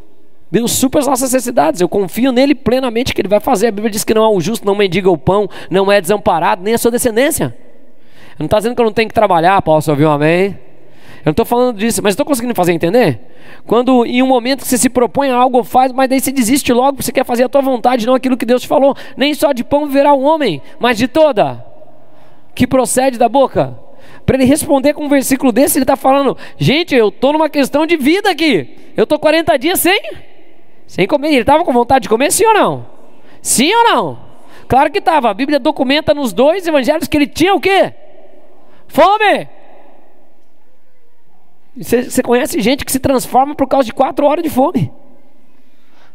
Deus supre as nossas necessidades. Eu confio nele plenamente que ele vai fazer. A Bíblia diz que não há um justo, não mendiga o pão, não é desamparado, nem a sua descendência. Não está dizendo que eu não tenho que trabalhar, Paulo, você ouviu um amém? Eu não estou falando disso, mas estou conseguindo fazer entender? Quando em um momento que você se propõe a algo, faz, mas daí você desiste logo, porque você quer fazer a tua vontade, não aquilo que Deus te falou. Nem só de pão viverá o homem, mas de toda que procede da boca. Para ele responder com um versículo desse, ele está falando: gente, eu estou numa questão de vida aqui. Eu estou 40 dias sem comer. Ele estava com vontade de comer, sim ou não? Sim ou não? Claro que estava. A Bíblia documenta nos 2 evangelhos que ele tinha o quê? Fome. Você conhece gente que se transforma por causa de 4 horas de fome,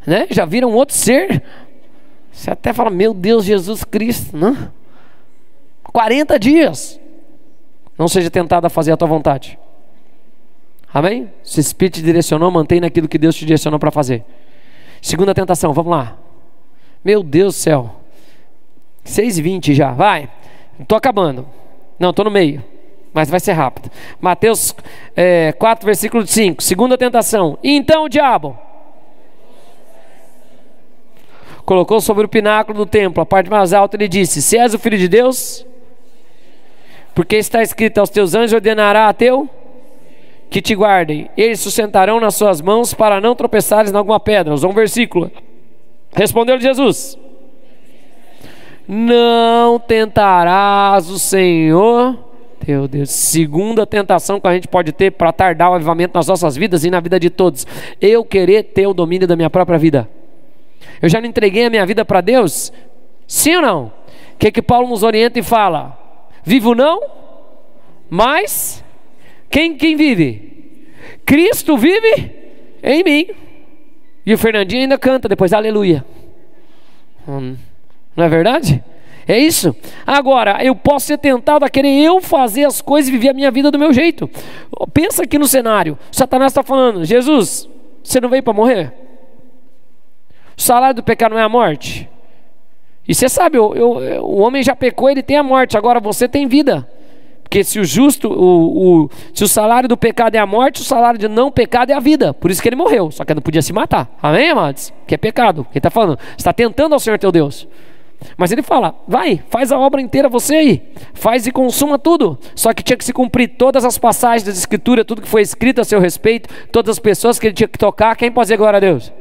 né? Já viram outro ser. Você até fala: meu Deus, Jesus Cristo, não? 40 dias. Não seja tentado a fazer a tua vontade. Amém? Se o Espírito te direcionou, mantém naquilo que Deus te direcionou para fazer. Segunda tentação, vamos lá. Meu Deus do céu, 6h20 já, vai. Estou acabando. Não, estou no meio, mas vai ser rápido. Mateus 4, versículo 5. Segunda tentação. E então o diabo colocou sobre o pináculo do templo, a parte mais alta, ele disse: se és o Filho de Deus, porque está escrito: aos teus anjos ordenará a teu que te guardem, eles sustentarão nas suas mãos para não tropeçares em alguma pedra. Usou um versículo. Respondeu-lhe Jesus: não tentarás o Senhor teu Deus. Segunda tentação que a gente pode ter para tardar o avivamento nas nossas vidas e na vida de todos: eu querer ter o domínio da minha própria vida. Eu já não entreguei a minha vida para Deus? Sim ou não? O que Paulo nos orienta e fala? Vivo não, mas quem vive? Cristo vive em mim. E o Fernandinho ainda canta depois: aleluia. Não é verdade? É isso. Agora, eu posso ser tentado a querer eu fazer as coisas e viver a minha vida do meu jeito. Pensa aqui no cenário. Satanás está falando: Jesus, você não veio para morrer? O salário do pecado não é a morte? E você sabe, o homem já pecou, ele tem a morte. Agora você tem vida. Porque se o justo, se o salário do pecado é a morte, o salário de não pecado é a vida. Por isso que ele morreu, só que ele não podia se matar. Amém, amados? Que é pecado. Ele está falando: você está tentando ao Senhor teu Deus. Mas ele fala: vai, faz a obra inteira você aí. Faz e consuma tudo. Só que tinha que se cumprir todas as passagens da Escritura, tudo que foi escrito a seu respeito, todas as pessoas que ele tinha que tocar. Quem pode dizer glória a Deus?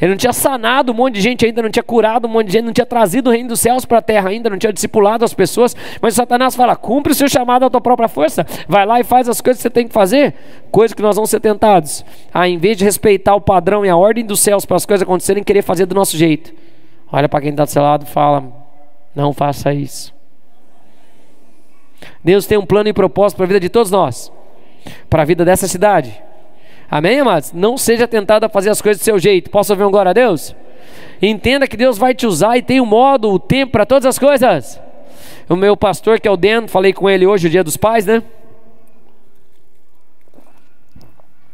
Ele não tinha sanado um monte de gente ainda, não tinha curado um monte de gente, não tinha trazido o reino dos céus para a terra ainda, não tinha discipulado as pessoas. Mas o Satanás fala: cumpre o seu chamado à tua própria força, vai lá e faz as coisas que você tem que fazer. Coisa que nós vamos ser tentados a, em vez de respeitar o padrão e a ordem dos céus para as coisas acontecerem, querer fazer do nosso jeito. Olha para quem está do seu lado e fala: não faça isso. Deus tem um plano e propósito para a vida de todos nós, para a vida dessa cidade. Amém, amados? Não seja tentado a fazer as coisas do seu jeito. Posso ouvir um glória a Deus? Entenda que Deus vai te usar e tem um modo, o tempo para todas as coisas. O meu pastor, que é o Dan, falei com ele hoje, o dia dos pais, né?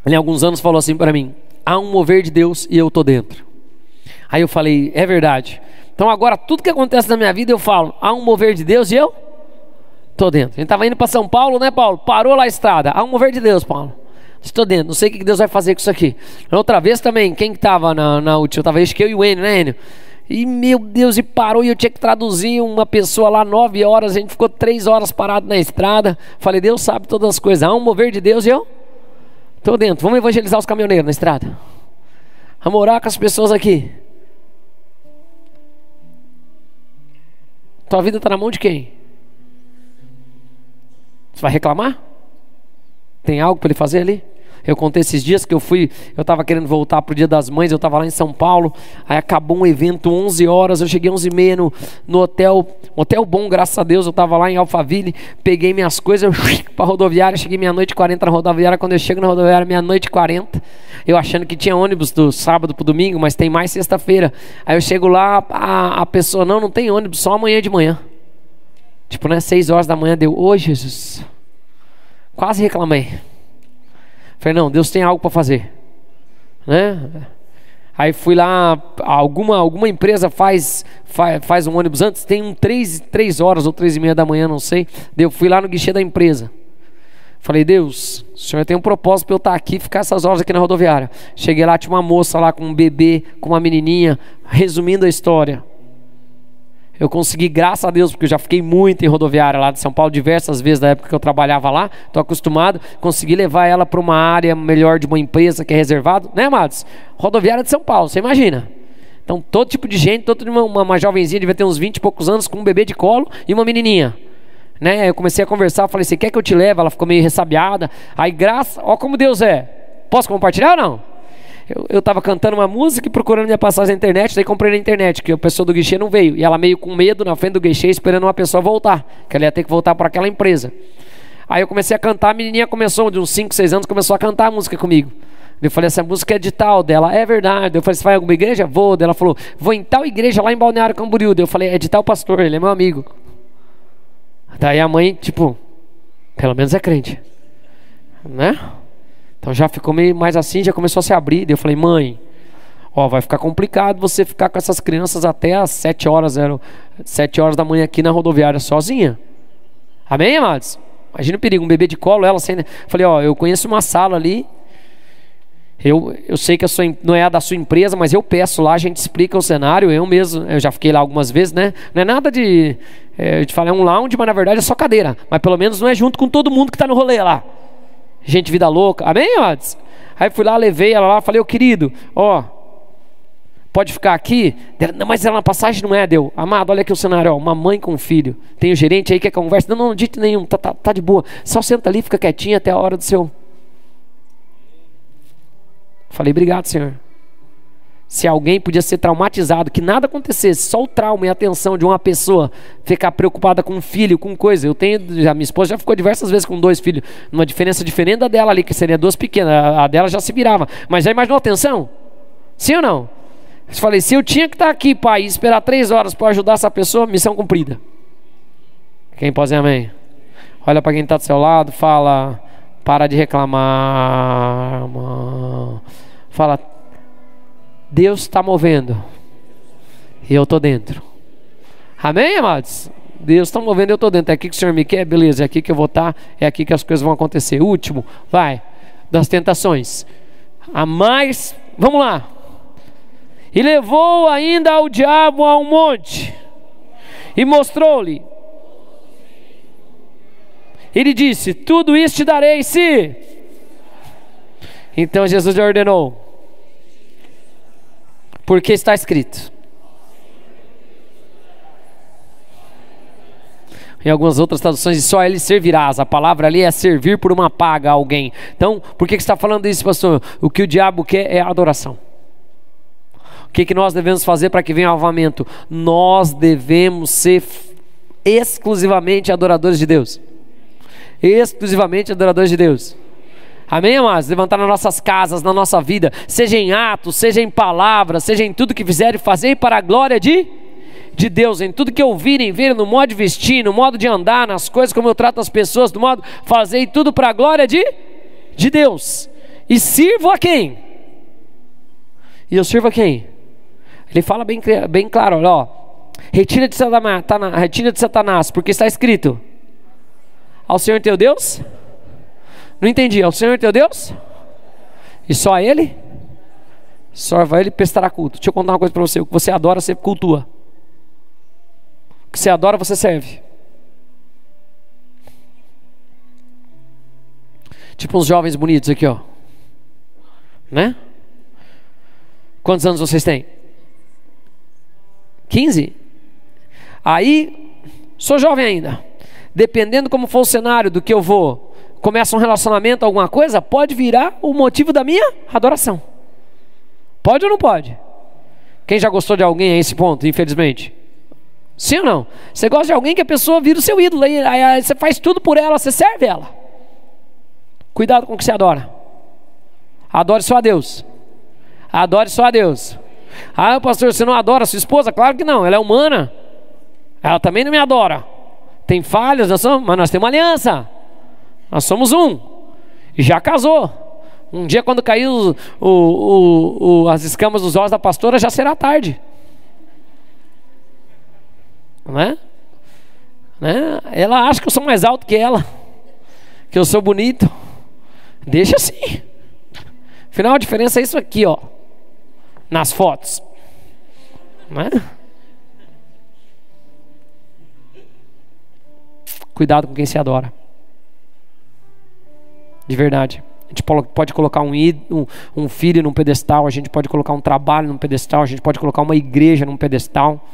Ele há alguns anos falou assim para mim: há um mover de Deus e eu estou dentro. Aí eu falei: é verdade. Então agora tudo que acontece na minha vida eu falo: há um mover de Deus e eu estou dentro. A gente estava indo para São Paulo, né, Paulo? Parou lá a estrada: há um mover de Deus, Paulo. Estou dentro, não sei o que Deus vai fazer com isso aqui. Outra vez também, quem estava na última? Estava acho que eu e o Enio, né, Enio? E meu Deus, e parou e eu tinha que traduzir uma pessoa lá 9 horas, a gente ficou 3 horas parado na estrada. Falei: Deus sabe todas as coisas, há um mover de Deus e eu estou dentro. Vamos evangelizar os caminhoneiros na estrada. Vamos orar com as pessoas aqui. Tua vida está na mão de quem? Você vai reclamar? Tem algo para ele fazer ali? Eu contei esses dias que eu estava querendo voltar pro Dia das Mães, eu estava lá em São Paulo, aí acabou um evento 11 horas, eu cheguei 11h30 no hotel bom, graças a Deus, eu estava lá em Alphaville, peguei minhas coisas, para a rodoviária, cheguei meia-noite e 40 na rodoviária. Quando eu chego na rodoviária, meia-noite e 40, eu achando que tinha ônibus do sábado pro domingo, mas tem mais sexta-feira. Aí eu chego lá, a pessoa: não tem ônibus, só amanhã de manhã. Tipo, né, 6 horas da manhã, deu, ô Jesus, quase reclamei. Falei, não, Deus tem algo para fazer, né? Aí fui lá, alguma empresa faz um ônibus antes, tem 3 horas ou 3:30 da manhã, não sei. Eu fui lá no guichê da empresa. Falei, Deus, o Senhor tem um propósito para eu estar aqui, ficar essas horas aqui na rodoviária. Cheguei lá, tinha uma moça lá com um bebê, com uma menininha. Resumindo a história, eu consegui, graças a Deus, porque eu já fiquei muito em rodoviária lá de São Paulo, diversas vezes na época que eu trabalhava lá, estou acostumado, consegui levar ela para uma área melhor de uma empresa que é reservado, né, amados? Rodoviária de São Paulo, você imagina? Então todo tipo de gente, uma jovenzinha, devia ter uns 20 e poucos anos, com um bebê de colo e uma menininha, né? Eu comecei a conversar, falei, você quer que eu te leve? Ela ficou meio ressabiada. Aí ó como Deus é. Posso compartilhar ou não? Eu estava cantando uma música e procurando minha passagem na internet, daí comprei na internet, que a pessoa do guichê não veio, e ela meio com medo na frente do guichê, esperando uma pessoa voltar, que ela ia ter que voltar para aquela empresa. Aí eu comecei a cantar, a menininha começou, de uns 5, 6 anos, começou a cantar a música comigo. Eu falei, essa música é de tal dela, é verdade. Eu falei, você vai em alguma igreja? Vou. Ela falou, vou em tal igreja lá em Balneário Camboriú. Eu falei, é de tal pastor, ele é meu amigo. Daí a mãe, tipo, pelo menos é crente, né? Então já ficou meio mais assim, já começou a se abrir. Daí eu falei, mãe, ó, vai ficar complicado você ficar com essas crianças até às 7 horas da manhã aqui na rodoviária sozinha. Amém, amados? Imagina o perigo, um bebê de colo, ela sem... Falei, ó, eu conheço uma sala ali. Eu sei que não é a da sua empresa, mas eu peço lá, a gente explica o cenário. Eu já fiquei lá algumas vezes, né? Não é nada de... eu te falei, é um lounge, mas na verdade é só cadeira. Mas pelo menos não é junto com todo mundo que está no rolê lá. Gente, vida louca. Amém, amados? Aí fui lá, levei ela lá, falei, ô querido, ó, pode ficar aqui? Mas ela na passagem não é, deu. Amado, olha aqui o cenário, ó, uma mãe com um filho. Tem o gerente aí que quer conversa. Não, de jeito nenhum, tá de boa. Só senta ali, fica quietinha até a hora do seu... Falei, obrigado, Senhor. Se alguém podia ser traumatizado, que nada acontecesse, só o trauma e a atenção de uma pessoa ficar preocupada com um filho, com coisa. A minha esposa já ficou diversas vezes com 2 filhos, numa diferença diferente da dela ali, que seria 2 pequenas, a dela já se virava. Mas já imaginou a atenção? Sim ou não? Eu falei, se eu tinha que estar aqui, pai, e esperar 3 horas para ajudar essa pessoa, missão cumprida. Quem pode dizer amém? Olha para quem está do seu lado, fala, para de reclamar, mano. Fala, Deus está movendo e eu estou dentro. Amém, amados? Deus está movendo e eu estou dentro. É aqui que o Senhor me quer? Beleza, é aqui que eu vou estar. É aqui que as coisas vão acontecer. Último, vai, das tentações. A mais, vamos lá. E levou ainda ao diabo a um monte e mostrou-lhe. Ele disse, tudo isso te darei se... Então Jesus lhe ordenou, porque está escrito. Em algumas outras traduções diz, só ele servirás. A palavra ali é servir por uma paga a alguém. Então, por que você está falando isso, pastor? O que o diabo quer é adoração. O que nós devemos fazer para que venha o avivamento? Nós devemos ser exclusivamente adoradores de Deus. Exclusivamente adoradores de Deus. Amém, amados? Levantar nas nossas casas, na nossa vida, seja em atos, seja em palavras, seja em tudo que fizerem, fazer para a glória de Deus, em tudo que ouvirem, verem, no modo de vestir, no modo de andar, nas coisas como eu trato as pessoas, no modo, fazer tudo para a glória de Deus. E sirvo a quem? E eu sirvo a quem? Ele fala bem claro, ó, retira de Satanás, porque está escrito, ao Senhor teu Deus... Não entendi, ao Senhor teu Deus? E só a Ele? Só a Ele prestará culto. Deixa eu contar uma coisa para você. O que você adora, você cultua. O que você adora, você serve. Tipo uns jovens bonitos aqui, ó. Né? Quantos anos vocês têm? 15? Aí, sou jovem ainda. Dependendo como for o cenário do que eu vou... Começa um relacionamento, alguma coisa, pode virar o motivo da minha adoração. Pode ou não pode? Quem já gostou de alguém a esse ponto, infelizmente? Sim ou não? Você gosta de alguém que a pessoa vira o seu ídolo, aí você faz tudo por ela, você serve ela. Cuidado com o que você adora. Adore só a Deus. Adore só a Deus. Ah, pastor, você não adora a sua esposa? Claro que não, ela é humana. Ela também não me adora. Tem falhas, mas nós temos uma aliança. Nós somos um. E já casou. Um dia quando caiu as escamas dos olhos da pastora, já será tarde. Não é? Né? Ela acha que eu sou mais alto que ela, que eu sou bonito. Deixa assim. Afinal, a diferença é isso aqui, ó, nas fotos. Não é? Cuidado com quem se adora. De verdade. A gente pode colocar um filho num pedestal, a gente pode colocar um trabalho num pedestal, a gente pode colocar uma igreja num pedestal.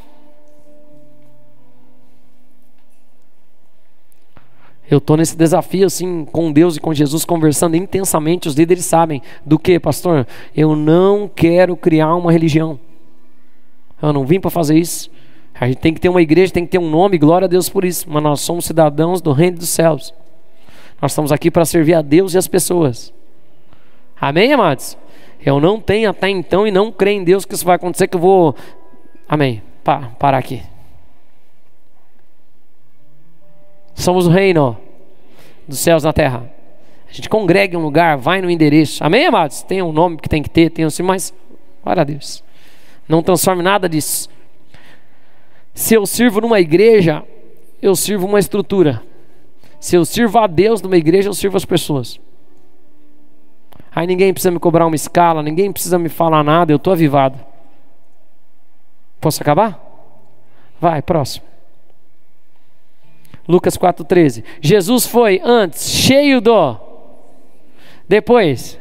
Eu estou nesse desafio assim, com Deus e com Jesus, conversando intensamente. Os líderes sabem do que, pastor? Eu não quero criar uma religião. Eu não vim para fazer isso. A gente tem que ter uma igreja, tem que ter um nome, glória a Deus por isso. Mas nós somos cidadãos do reino dos céus. Nós estamos aqui para servir a Deus e as pessoas. Amém, amados? Eu não tenho até então e não creio em Deus que isso vai acontecer, que eu vou... Amém. Parar aqui. Somos o reino dos céus na terra. A gente congrega em um lugar, vai no endereço. Amém, amados? Tem um nome que tem que ter, tem assim, mas glória a Deus. Não transforme nada disso. Se eu sirvo numa igreja, eu sirvo uma estrutura. Se eu sirvo a Deus numa igreja, eu sirvo as pessoas. Aí ninguém precisa me cobrar uma escala, ninguém precisa me falar nada, eu estou avivado. Posso acabar? Vai, próximo. Lucas 4,13. Jesus foi antes cheio do... Depois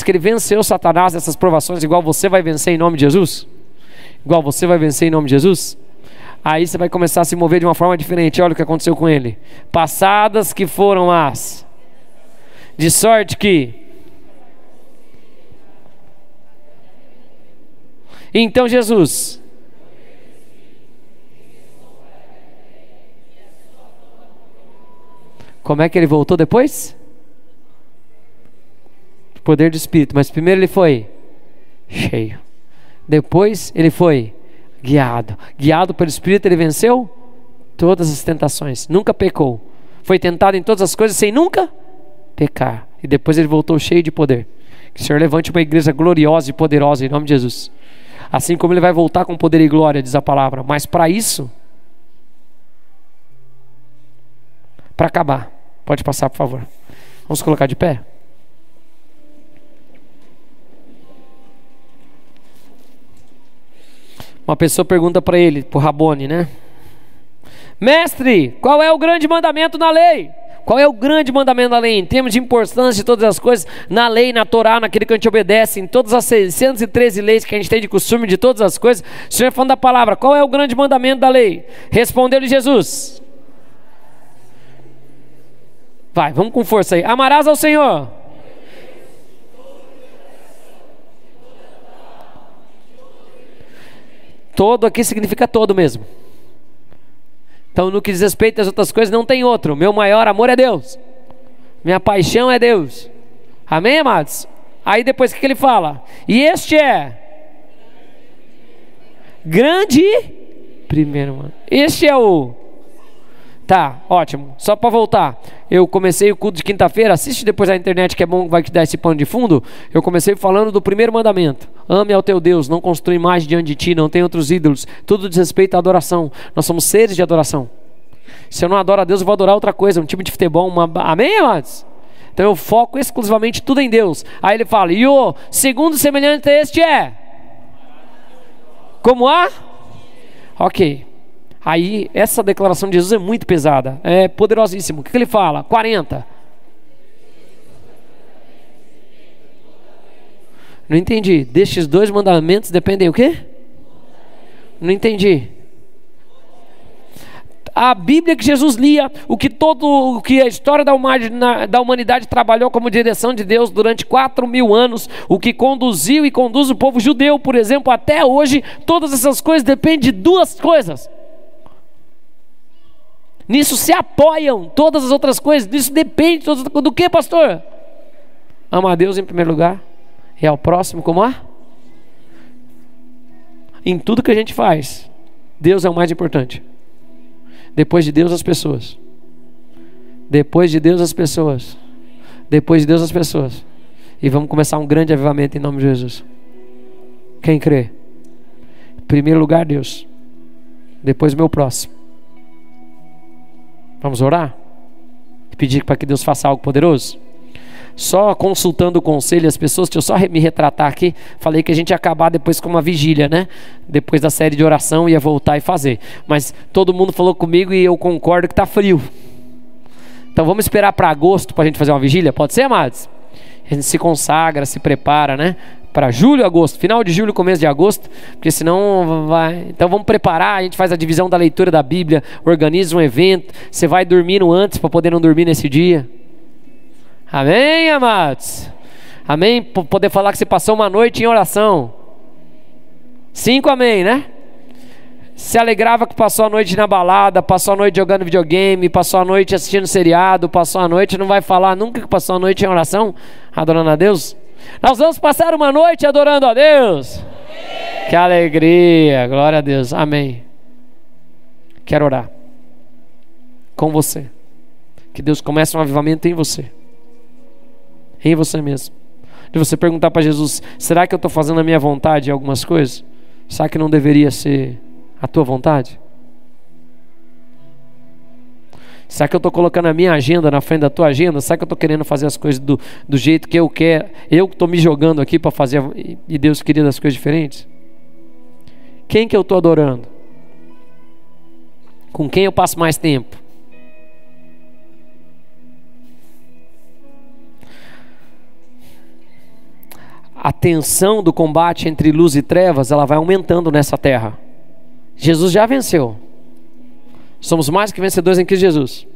que ele venceu Satanás nessas provações, igual você vai vencer em nome de Jesus. Igual você vai vencer em nome de Jesus. Aí você vai começar a se mover de uma forma diferente. Olha o que aconteceu com ele. Passadas que foram as... De sorte que... Então Jesus... Como é que ele voltou depois? Poder do Espírito. Mas primeiro ele foi cheio. Depois ele foi guiado. Guiado pelo Espírito ele venceu todas as tentações. Nunca pecou. Foi tentado em todas as coisas sem nunca pecar. E depois ele voltou cheio de poder. Que o Senhor levante uma igreja gloriosa e poderosa em nome de Jesus. Assim como ele vai voltar com poder e glória, diz a palavra. Mas para isso, para acabar, pode passar por favor. Vamos colocar de pé? Uma pessoa pergunta para ele, para o Rabone, né? Mestre, qual é o grande mandamento na lei? Qual é o grande mandamento da lei? Em termos de importância de todas as coisas, na lei, na Torá, naquele que a gente obedece, em todas as 613 leis que a gente tem de costume, de todas as coisas, o Senhor falando da palavra, qual é o grande mandamento da lei? Respondeu-lhe Jesus. Vai, vamos com força aí. Amarás ao Senhor. Todo aqui significa todo mesmo. Então no que diz respeito às outras coisas não tem outro. Meu maior amor é Deus. Minha paixão é Deus. Amém, amados? Aí depois o que ele fala? E este é grande primeiro, mano. Este é o... Tá, ótimo. Só para voltar. Eu comecei o culto de quinta-feira. Assiste depois na internet que é bom, vai te dar esse pano de fundo. Eu comecei falando do primeiro mandamento. Ame ao teu Deus, não construa imagem diante de ti, não tem outros ídolos. Tudo diz respeito à adoração. Nós somos seres de adoração. Se eu não adoro a Deus, eu vou adorar outra coisa. Um time de futebol, Amém, amados? Então eu foco exclusivamente tudo em Deus. Aí ele fala, e o segundo semelhante a este é? Como a? Ok. Aí, essa declaração de Jesus é muito pesada, é poderosíssimo. O que ele fala? 40. Não entendi. Destes dois mandamentos dependem o quê? Não entendi. A Bíblia que Jesus lia, o que a história da humanidade trabalhou como direção de Deus durante 4.000 anos, o que conduziu e conduz o povo judeu, por exemplo, até hoje, todas essas coisas dependem de duas coisas. Nisso se apoiam todas as outras coisas. Nisso depende do que, pastor? Ama a Deus em primeiro lugar e ao próximo como a? Em tudo que a gente faz, Deus é o mais importante. Depois de Deus, as pessoas. Depois de Deus, as pessoas. Depois de Deus, as pessoas. E vamos começar um grande avivamento em nome de Jesus. Quem crê? Em primeiro lugar, Deus. Depois, meu próximo. Vamos orar? E pedir para que Deus faça algo poderoso? Só consultando o conselho, as pessoas, deixa eu só me retratar aqui. Falei que a gente ia acabar depois com uma vigília, né? Depois da série de oração ia voltar e fazer. Mas todo mundo falou comigo e eu concordo que está frio. Então vamos esperar para agosto para a gente fazer uma vigília? Pode ser, amados? A gente se consagra, se prepara, né? Para julho, agosto, final de julho, começo de agosto, porque senão vai. Então vamos preparar, a gente faz a divisão da leitura da Bíblia, organiza um evento, você vai dormindo antes para poder não dormir nesse dia. Amém, amados? Amém? Poder falar que você passou uma noite em oração. 5 amém, né? Se alegrava que passou a noite na balada, passou a noite jogando videogame, passou a noite assistindo seriado, passou a noite, não vai falar nunca que passou a noite em oração, adorando a Deus? Nós vamos passar uma noite adorando a Deus. Que alegria, glória a Deus, amém. Quero orar com você, que Deus comece um avivamento em você mesmo, de você perguntar para Jesus: será que eu estou fazendo a minha vontade em algumas coisas? Será que não deveria ser a tua vontade? Será que eu estou colocando a minha agenda na frente da tua agenda? Será que eu estou querendo fazer as coisas do jeito que eu quero? Eu estou me jogando aqui para fazer e Deus queria das coisas diferentes? Quem que eu estou adorando? Com quem eu passo mais tempo? A tensão do combate entre luz e trevas, ela vai aumentando nessa terra. Jesus já venceu. Somos mais que vencedores em Cristo Jesus.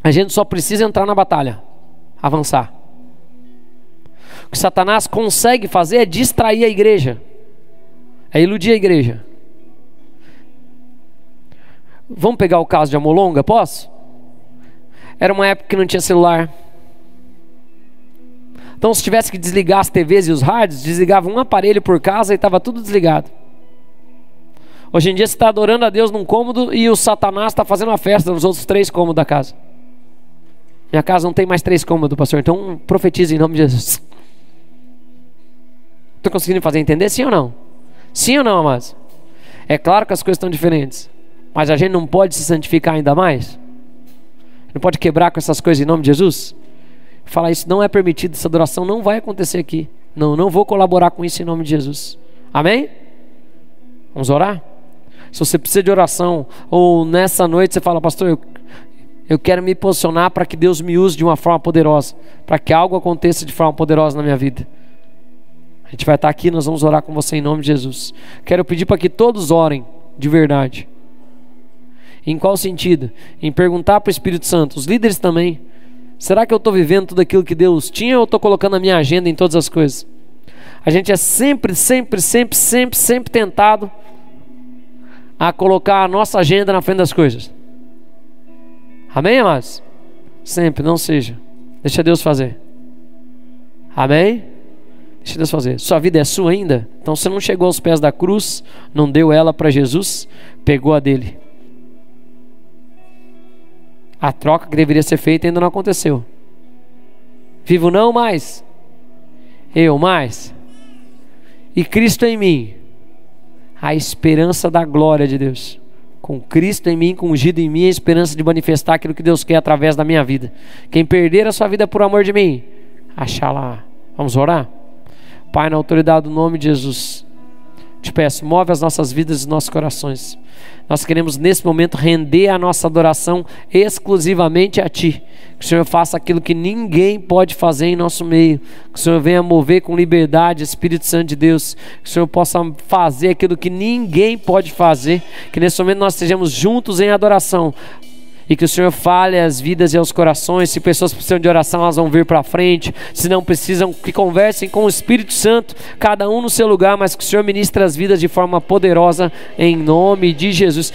A gente só precisa entrar na batalha, avançar. O que Satanás consegue fazer é distrair a igreja, é iludir a igreja. Vamos pegar o caso de Amolonga, posso? Era uma época que não tinha celular. Então se tivesse que desligar as TVs e os rádios, desligava um aparelho por casa e estava tudo desligado. Hoje em dia você está adorando a Deus num cômodo e o Satanás está fazendo uma festa nos outros 3 cômodos da casa. Minha casa não tem mais 3 cômodos, pastor, então profetize em nome de Jesus. Estou conseguindo fazer entender? Sim ou não? Sim ou não, amados? É claro que as coisas estão diferentes, mas a gente não pode se santificar ainda mais? Não pode quebrar com essas coisas em nome de Jesus? Falar isso não é permitido, essa adoração não vai acontecer aqui. Não vou colaborar com isso em nome de Jesus. Amém? Vamos orar? Se você precisa de oração, ou nessa noite você fala: pastor, eu quero me posicionar para que Deus me use de uma forma poderosa, para que algo aconteça de forma poderosa na minha vida. A gente vai estar aqui, nós vamos orar com você em nome de Jesus. Quero pedir para que todos orem de verdade. Em qual sentido? Em perguntar para o Espírito Santo, os líderes também: será que eu estou vivendo tudo aquilo que Deus tinha, ou eu estou colocando a minha agenda em todas as coisas? A gente é sempre tentado a colocar a nossa agenda na frente das coisas. Amém, amados? Sempre, não seja. Deixa Deus fazer. Amém? Deixa Deus fazer. Sua vida é sua ainda? Então você não chegou aos pés da cruz, não deu ela para Jesus, pegou a dele. A troca que deveria ser feita ainda não aconteceu. Vivo não mais, eu mais, e Cristo em mim, a esperança da glória de Deus. Com Cristo em mim, com ungido em mim, a esperança de manifestar aquilo que Deus quer através da minha vida. Quem perder a sua vida por amor de mim, achar lá. Vamos orar? Pai, na autoridade do nome de Jesus, te peço, move as nossas vidas e os nossos corações. Nós queremos nesse momento render a nossa adoração exclusivamente a Ti. Que o Senhor faça aquilo que ninguém pode fazer em nosso meio. Que o Senhor venha mover com liberdade, Espírito Santo de Deus. Que o Senhor possa fazer aquilo que ninguém pode fazer. Que nesse momento nós estejamos juntos em adoração. E que o Senhor fale às vidas e aos corações. Se pessoas precisam de oração, elas vão vir para frente. Se não precisam, que conversem com o Espírito Santo, cada um no seu lugar, mas que o Senhor ministre as vidas de forma poderosa, em nome de Jesus.